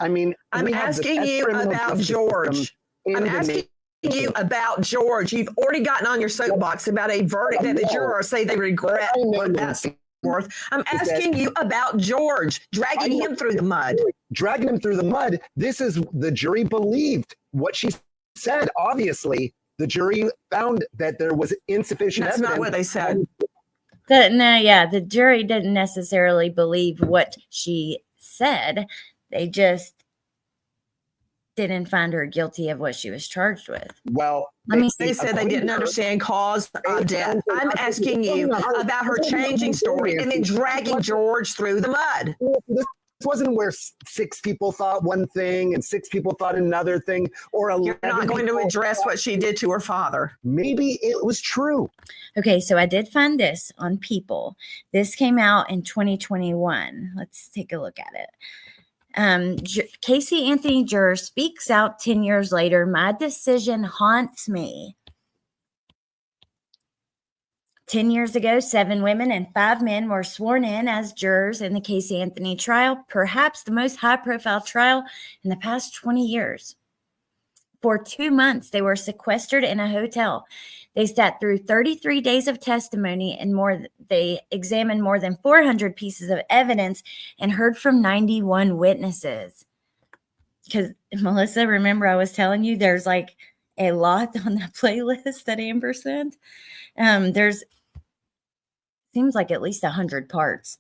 I mean, I'm asking you about George. I'm asking you about George. You've already gotten on your soapbox about a verdict that the jurors say they regret what that's worth. I'm asking you about George, dragging him through the mud. Dragging him through the mud. This is, the jury believed what she said. Obviously, the jury found that there was insufficient evidence. That's not what they said. The jury didn't necessarily believe what she said. They just didn't find her guilty of what she was charged with. Well, they said they didn't understand cause of death. I'm asking you about her changing story and then dragging George through the mud. This wasn't where 6 people thought one thing and 6 people thought another thing, or 11 You're not going to address what she did to her father. Maybe it was true. Okay, so I did find this on People. This came out in 2021. Let's take a look at it. Casey Anthony juror speaks out 10 years later. My decision haunts me. 10 years ago, 7 women and 5 men were sworn in as jurors in the Casey Anthony trial, perhaps the most high-profile trial in the past 20 years. For 2 months, they were sequestered in a hotel. They sat through 33 days of testimony and more. They examined more than 400 pieces of evidence and heard from 91 witnesses. Because, Melissa, remember I was telling you there's like a lot on that playlist that Amber sent? There's seems like at least 100 parts.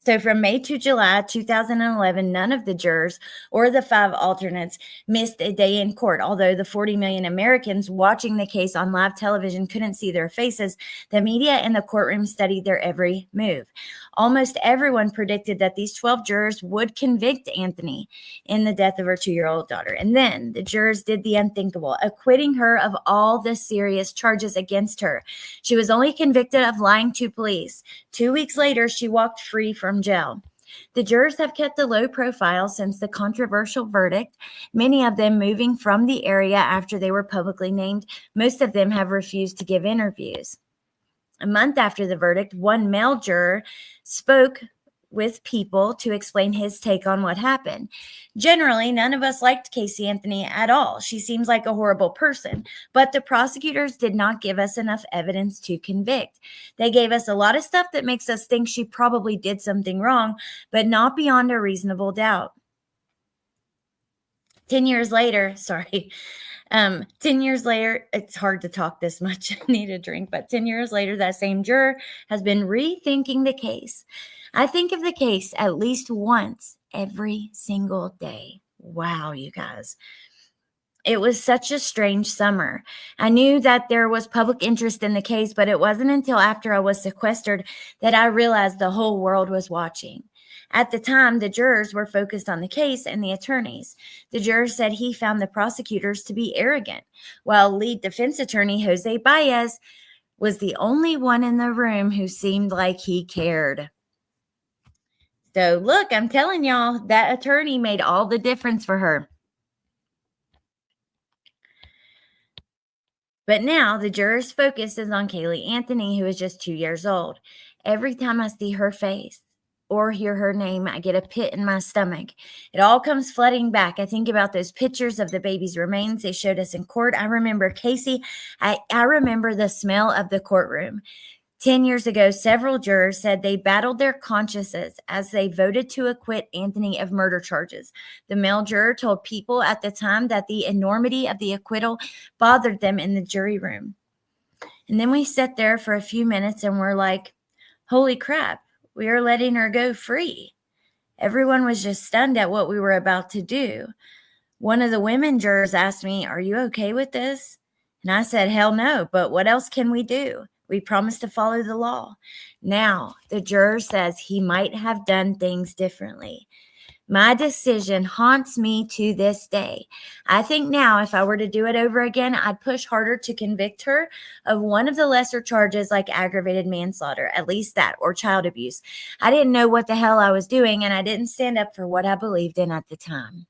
So from May to July 2011, none of the jurors or the 5 alternates missed a day in court. Although the 40 million Americans watching the case on live television couldn't see their faces, the media in the courtroom studied their every move. Almost everyone predicted that these 12 jurors would convict Anthony in the death of her 2-year-old daughter. And then the jurors did the unthinkable, acquitting her of all the serious charges against her. She was only convicted of lying to police. 2 weeks later, she walked free from jail. The jurors have kept a low profile since the controversial verdict, many of them moving from the area after they were publicly named. Most of them have refused to give interviews. A month after the verdict, one male juror spoke with People to explain his take on what happened. Generally, none of us liked Casey Anthony at all. She seems like a horrible person, but the prosecutors did not give us enough evidence to convict. They gave us a lot of stuff that makes us think she probably did something wrong, but not beyond a reasonable doubt. 10 years later, 10 years later, it's hard to talk this much. I need a drink, but 10 years later, that same juror has been rethinking the case. I think of the case at least once every single day. Wow, you guys. It was such a strange summer. I knew that there was public interest in the case, but it wasn't until after I was sequestered that I realized the whole world was watching. At the time, the jurors were focused on the case and the attorneys. The juror said he found the prosecutors to be arrogant, while lead defense attorney Jose Baez was the only one in the room who seemed like he cared. So look, I'm telling y'all, that attorney made all the difference for her. But now the juror's focus is on Kaylee Anthony, who is just 2 years old. Every time I see her face or hear her name, I get a pit in my stomach. It all comes flooding back. I think about those pictures of the baby's remains they showed us in court. I remember Casey. I remember the smell of the courtroom. 10 years ago, several jurors said they battled their consciences as they voted to acquit Anthony of murder charges. The male juror told People at the time that the enormity of the acquittal bothered them in the jury room. And then we sat there for a few minutes and we're like, holy crap, we are letting her go free. Everyone was just stunned at what we were about to do. One of the women jurors asked me, "Are you okay with this?" And I said, "Hell no, but what else can we do? We promised to follow the law." Now, the juror says he might have done things differently. My decision haunts me to this day. I think now if I were to do it over again, I'd push harder to convict her of one of the lesser charges like aggravated manslaughter, at least that, or child abuse. I didn't know what the hell I was doing, and I didn't stand up for what I believed in at the time.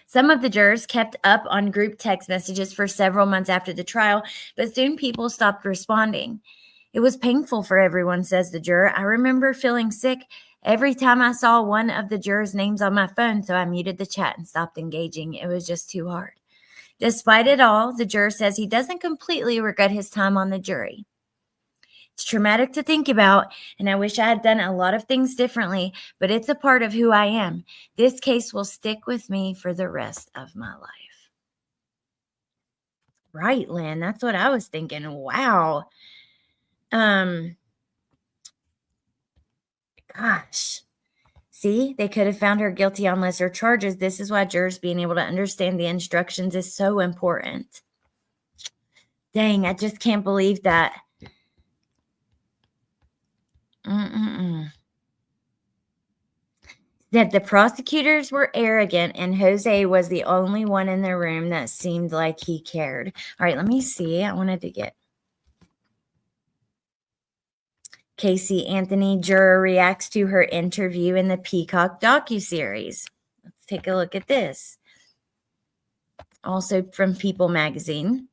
Some of the jurors kept up on group text messages for several months after the trial, but soon people stopped responding. It was painful for everyone, says the juror. I remember feeling sick every time I saw one of the jurors' names on my phone, so I muted the chat and stopped engaging. It was just too hard. Despite it all, the juror says he doesn't completely regret his time on the jury. It's traumatic to think about, and I wish I had done a lot of things differently, but it's a part of who I am. This case will stick with me for the rest of my life. Right, Lynn, that's what I was thinking. Wow. Gosh. See, they could have found her guilty on lesser charges. This is why jurors being able to understand the instructions is so important. Dang, I just can't believe that. That the prosecutors were arrogant and Jose was the only one in the room that seemed like he cared. All right, let me see. I wanted to get Casey Anthony juror reacts to her interview in the Peacock docuseries. Let's take a look at this. Also from People magazine.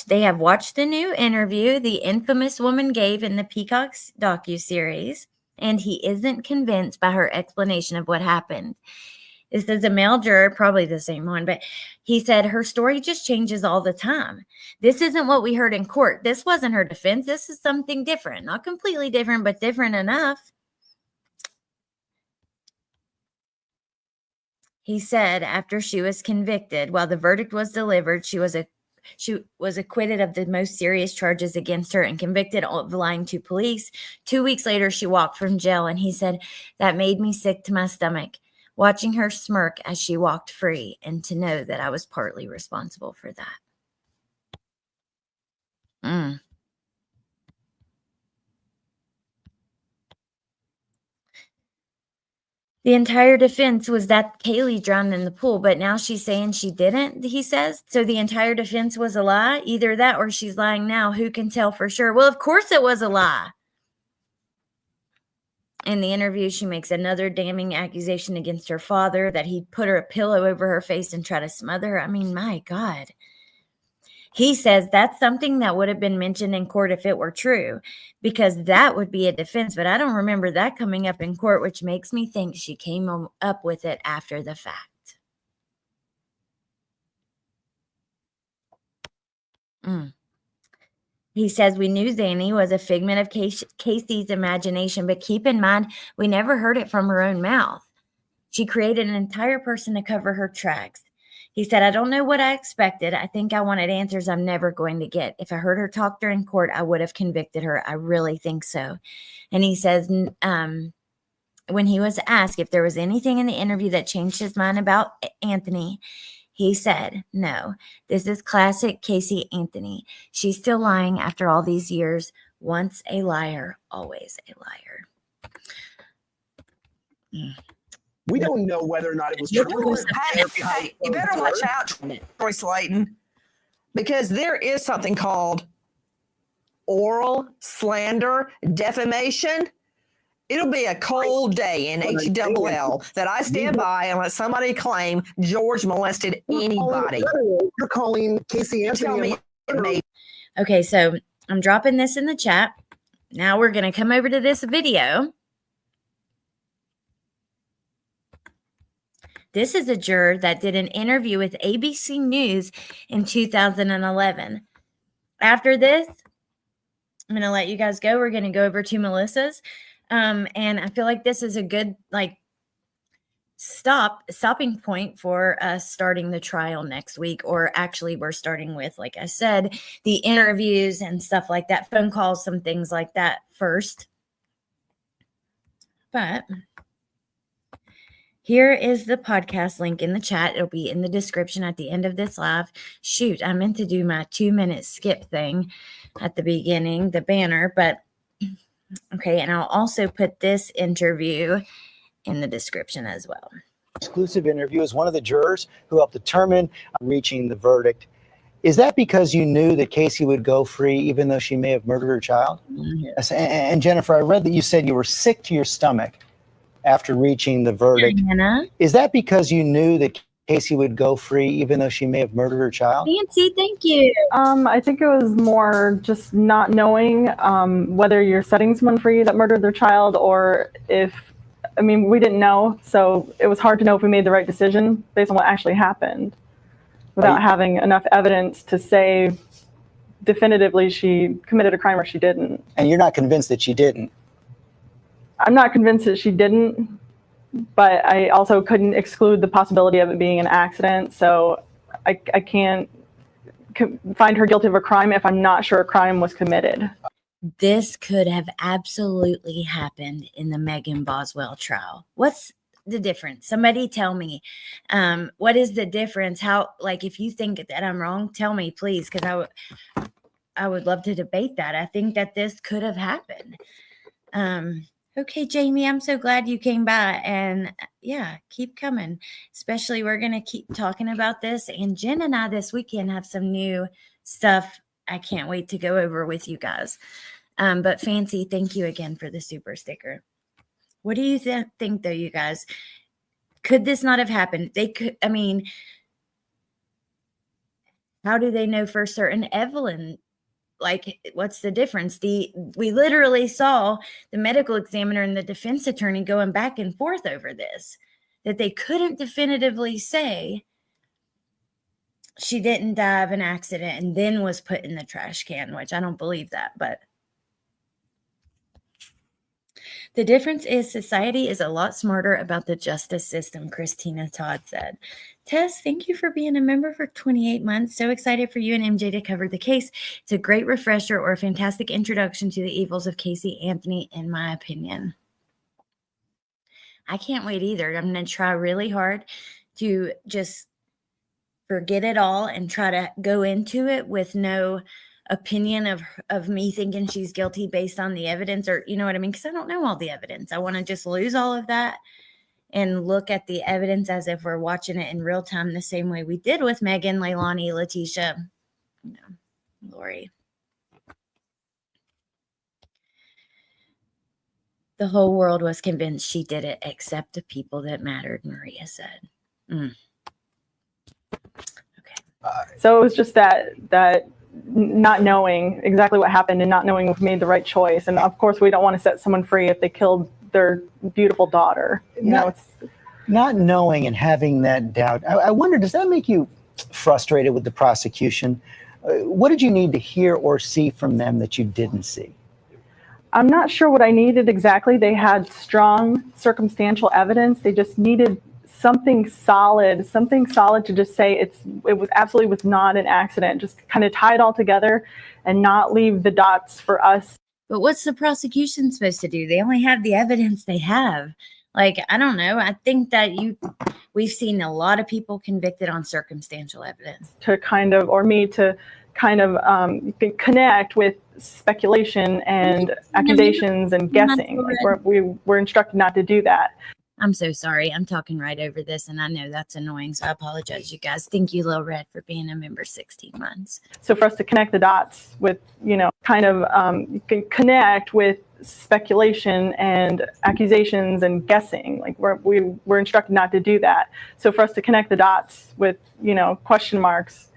They have watched the new interview the infamous woman gave in the Peacock's docuseries, and he isn't convinced by her explanation of what happened. This is a male juror, probably the same one, but he said her story just changes all the time. This isn't what we heard in court. This wasn't her defense. This is something different. Not completely different, but different enough. He said after she was convicted, while the verdict was delivered, she was acquitted of the most serious charges against her and convicted of lying to police. 2 weeks later, she walked from jail, and he said, that made me sick to my stomach, watching her smirk as she walked free, and to know that I was partly responsible for that. The entire defense was that Kaylee drowned in the pool, but now she's saying she didn't, he says. So the entire defense was a lie? Either that or she's lying now. Who can tell for sure? Well, of course it was a lie. In the interview, she makes another damning accusation against her father that he put a pillow over her face and tried to smother her. I mean, my God. He says that's something that would have been mentioned in court if it were true, because that would be a defense. But I don't remember that coming up in court, which makes me think she came up with it after the fact. He says we knew Zanny was a figment of Casey's imagination, but keep in mind, we never heard it from her own mouth. She created an entire person to cover her tracks. He said, I don't know what I expected. I think I wanted answers I'm never going to get. If I heard her talk during court, I would have convicted her. I really think so. And he says, when he was asked if there was anything in the interview that changed his mind about Anthony, he said, no, this is classic Casey Anthony. She's still lying after all these years. Once a liar, always a liar. We don't know whether or not it was true. Hey, you better watch out, Troy Slayton, because there is something called oral slander, defamation. It'll be a cold day in HLL that I stand by and let somebody claim George molested anybody. You're calling Casey Anthony. Okay, so I'm dropping this in the chat. Now we're going to come over to this video. This is a juror that did an interview with ABC News in 2011. After this, I'm going to let you guys go. We're going to go over to Melissa's. And I feel like this is a good, stopping point for us starting the trial next week. Or actually, we're starting with, like I said, the interviews and stuff like that, phone calls, some things like that first. But here is the podcast link in the chat. It'll be in the description at the end of this live. Shoot, I meant to do my 2-minute skip thing at the beginning, the banner, but okay. And I'll also put this interview in the description as well. Exclusive interview is one of the jurors who helped determine reaching the verdict. Is that because you knew that Casey would go free even though she may have murdered her child? Yes. And Jennifer, I read that you said you were sick to your stomach after reaching the verdict. Is that because you knew that Casey would go free even though she may have murdered her child? Nancy, thank you. I think it was more just not knowing whether you're setting someone free that murdered their child or we didn't know. So it was hard to know if we made the right decision based on what actually happened without having enough evidence to say definitively she committed a crime or she didn't. And you're not convinced that she didn't? I'm not convinced that she didn't, but I also couldn't exclude the possibility of it being an accident. So I can't find her guilty of a crime if I'm not sure a crime was committed. This could have absolutely happened in the Megan Boswell trial. What's the difference? Somebody tell me. What is the difference? How, if you think that I'm wrong, tell me, please, because I would love to debate that. I think that this could have happened. Okay, Jamie, I'm so glad you came by, and yeah, keep coming. Especially, we're going to keep talking about this, and Jen and I this weekend have some new stuff I can't wait to go over with you guys. But Fancy, thank you again for the super sticker. What do you think, though, you guys? Could this not have happened? They could. I mean, how do they know for certain Evelyn? What's the difference? We literally saw the medical examiner and the defense attorney going back and forth over this, that they couldn't definitively say she didn't die of an accident and then was put in the trash can, which I don't believe that, but the difference is society is a lot smarter about the justice system, Christina Todd said. Tess, thank you for being a member for 28 months. So excited for you and MJ to cover the case. It's a great refresher or a fantastic introduction to the evils of Casey Anthony, in my opinion. I can't wait either. I'm going to try really hard to just forget it all and try to go into it with no opinion of me thinking she's guilty based on the evidence, or you know what I mean? Because I don't know all the evidence. I want to just lose all of that and look at the evidence as if we're watching it in real time, the same way we did with Megan, Leilani, Letitia, Lori. The whole world was convinced she did it, except the people that mattered, Maria said. So it was just that not knowing exactly what happened and not knowing if we made the right choice. And of course, we don't want to set someone free if they killed their beautiful daughter. It's not knowing and having that doubt. I wonder, does that make you frustrated with the prosecution? What did you need to hear or see from them that you didn't see? I'm not sure what I needed exactly. They had strong circumstantial evidence. They just needed something solid to just say it was not an accident. Just kind of tie it all together and not leave the dots for us. But what's the prosecution supposed to do? They only have the evidence they have. Like, I don't know. I think that we've seen a lot of people convicted on circumstantial evidence. To kind of connect with speculation and accusations and guessing. Like we're instructed not to do that. I'm so sorry. I'm talking right over this, and I know that's annoying, so I apologize, you guys. Thank you, Lil Red, for being a member 16 months. So for us to connect the dots with, connect with speculation and accusations and guessing, like we're instructed not to do that. So for us to connect the dots with, question marks,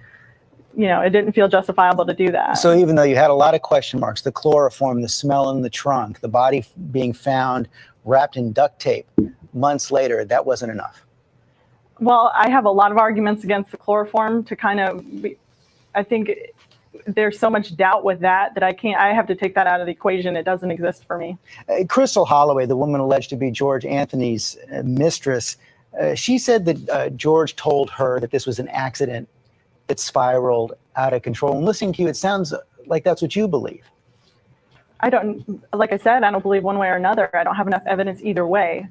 it didn't feel justifiable to do that. So even though you had a lot of question marks, the chloroform, the smell in the trunk, the body being found wrapped in duct tape months later, that wasn't enough. Well, I have a lot of arguments against the chloroform I think there's so much doubt with that I have to take that out of the equation. It doesn't exist for me. Crystal Holloway, the woman alleged to be George Anthony's mistress, she said that George told her that this was an accident that spiraled out of control. And listening to you, it sounds like that's what you believe. Like I said, I don't believe one way or another. I don't have enough evidence either way.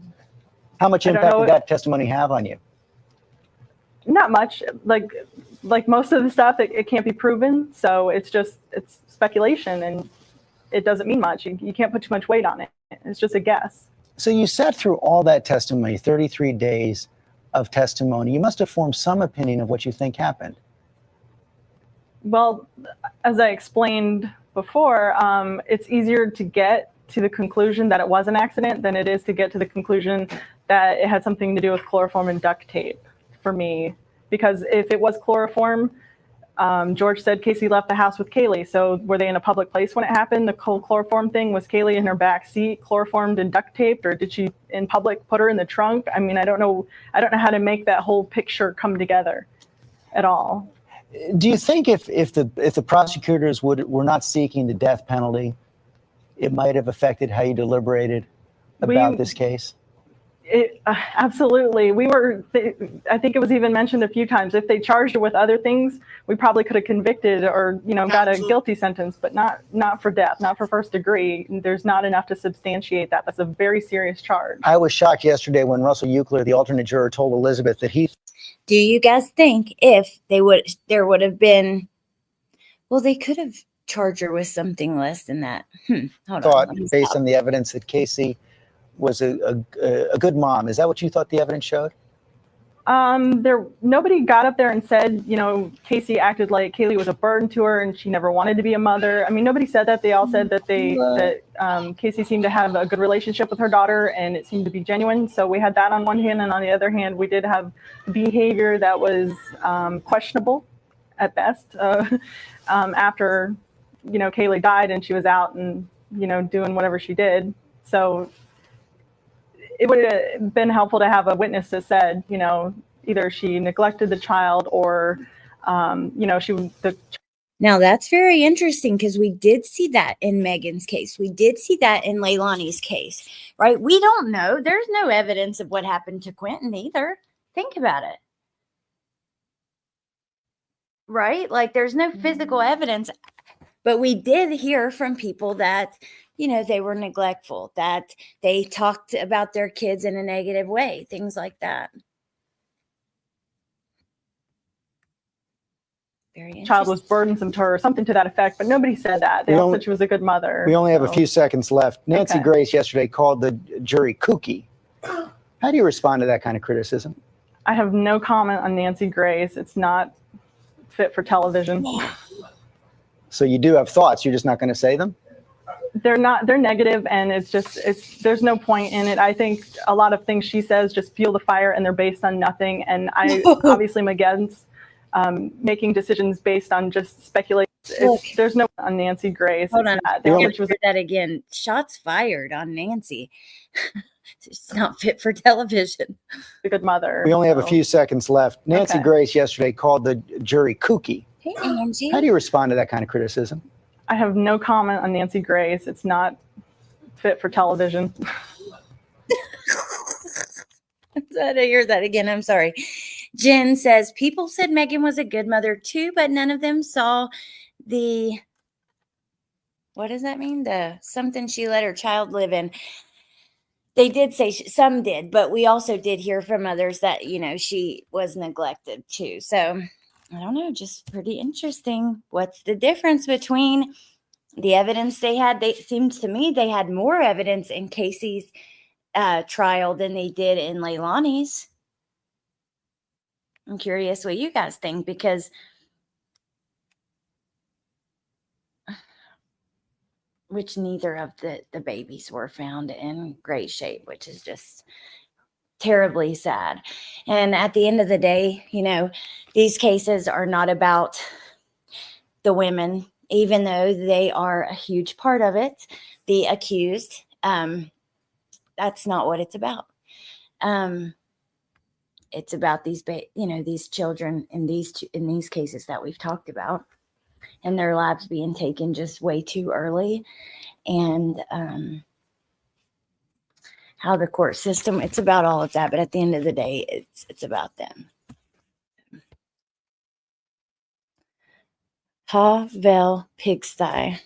How much impact did that testimony have on you? Not much. Like most of the stuff, it can't be proven. So it's speculation and it doesn't mean much. You can't put too much weight on it. It's just a guess. So you sat through all that testimony, 33 days of testimony. You must have formed some opinion of what you think happened. Well, as I explained before, it's easier to get to the conclusion that it was an accident than it is to get to the conclusion that it had something to do with chloroform and duct tape for me. Because if it was chloroform, George said Casey left the house with Kaylee. So were they in a public place when it happened? The whole chloroform thing, was Kaylee in her back seat chloroformed and duct taped, or did she in public put her in the trunk? I mean, I don't know how to make that whole picture come together at all. Do you think if the prosecutors were not seeking the death penalty, it might have affected how you deliberated about this case? Absolutely. I think it was even mentioned a few times. If they charged her with other things, we probably could have convicted or, got a guilty sentence, but not for death, not for first degree. There's not enough to substantiate that. That's a very serious charge. I was shocked yesterday when Russell Euclid, the alternate juror, told Elizabeth that he... Do you guys think if there would have been, well, they could have charged her with something less than that. Based on the evidence that Casey was a good mom. Is that what you thought the evidence showed? Nobody got up there and said, Casey acted like Kaylee was a burden to her and she never wanted to be a mother. I mean, nobody said that. They all said that Casey seemed to have a good relationship with her daughter and it seemed to be genuine. So we had that on one hand, and on the other hand, we did have behavior that was questionable at best after, Kaylee died and she was out and, doing whatever she did. So it would have been helpful to have a witness that said, either she neglected the child or, Now that's very interesting because we did see that in Megan's case. We did see that in Leilani's case, right? We don't know. There's no evidence of what happened to Quentin either. Think about it. Right? Like there's no physical evidence, but we did hear from people that they were neglectful, that they talked about their kids in a negative way, things like that. Very interesting. Child was burdensome to her, something to that effect, but nobody said that. They all said she was a good mother. We only have a few seconds left. Nancy Grace yesterday called the jury kooky. How do you respond to that kind of criticism? I have no comment on Nancy Grace. It's not fit for television. So you do have thoughts, you're just not going to say them? They're negative, and there's no point in it. I think a lot of things she says just fuel the fire, and they're based on nothing. And I obviously am against making decisions based on just speculation. There's no on Nancy Grace. Hold on. Which was that again. Shots fired on Nancy. It's not fit for television. A good mother. We only have a few seconds left. Nancy Grace yesterday called the jury kooky. Hey, Angie. How do you respond to that kind of criticism? I have no comment on Nancy Grace. It's not fit for television. I hear that again. I'm sorry. Jen says, people said Megan was a good mother too, but none of them saw the, what does that mean? The something she let her child live in. They did say some did, but we also did hear from others that, she was neglected too. So I don't know, just pretty interesting. What's the difference between the evidence they had? It seems to me they had more evidence in Casey's trial than they did in Leilani's. I'm curious what you guys think, because which neither of the babies were found in great shape, which is just terribly sad. And at the end of the day, these cases are not about the women, even though they are a huge part of it, the accused. That's not what it's about. It's about these children in these cases that we've talked about, and their lives being taken just way too early, and how the court system, it's about all of that. But at the end of the day, it's about them. Havel Pigsty.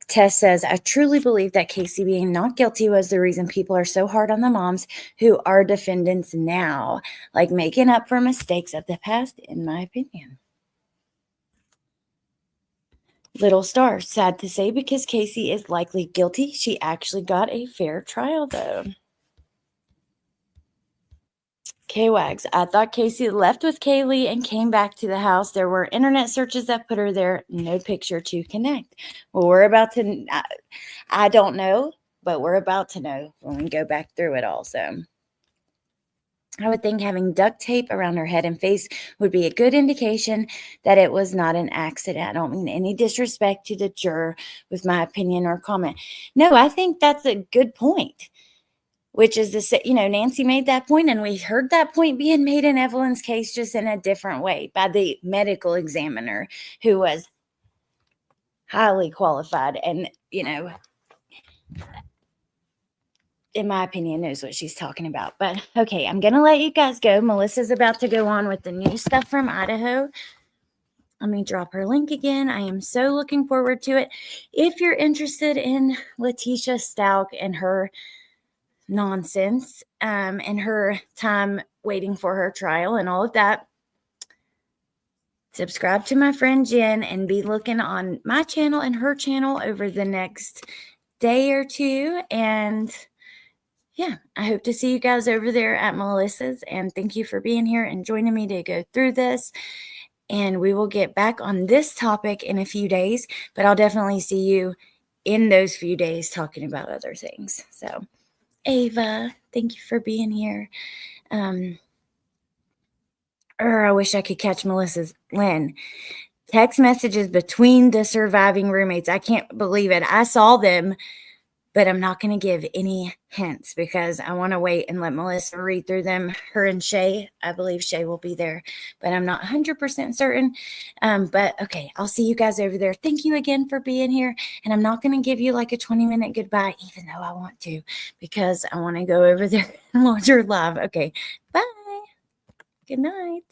Tess says, I truly believe that Casey being not guilty was the reason people are so hard on the moms who are defendants now, like making up for mistakes of the past, in my opinion. Little Star, sad to say, because Casey is likely guilty. She actually got a fair trial, though. K-Wags, I thought Casey left with Kaylee and came back to the house. There were internet searches that put her there. No picture to connect. Well, we're about to, I don't know, but we're about to know when we go back through it all. So I would think having duct tape around her head and face would be a good indication that it was not an accident. I don't mean any disrespect to the juror with my opinion or comment. No, I think that's a good point. Which is this, Nancy made that point, and we heard that point being made in Evelyn's case, just in a different way by the medical examiner, who was highly qualified and, in my opinion, knows what she's talking about. But okay, I'm going to let you guys go. Melissa's about to go on with the new stuff from Idaho. Let me drop her link again. I am so looking forward to it. If you're interested in Letitia Stalk and her nonsense and her time waiting for her trial and all of that, subscribe to my friend Jen and be looking on my channel and her channel over the next day or two. And yeah, I hope to see you guys over there at Melissa's, and thank you for being here and joining me to go through this. And we will get back on this topic in a few days, but I'll definitely see you in those few days talking about other things. So Ava, thank you for being here. I wish I could catch Melissa's Lynn. Text messages between the surviving roommates. I can't believe it. I saw them, but I'm not going to give any hints because I want to wait and let Melissa read through them. Her and Shay, I believe Shay will be there, but I'm not 100% certain. But okay, I'll see you guys over there. Thank you again for being here. And I'm not going to give you like a 20-minute goodbye, even though I want to, because I want to go over there and watch her live. Okay, bye. Good night.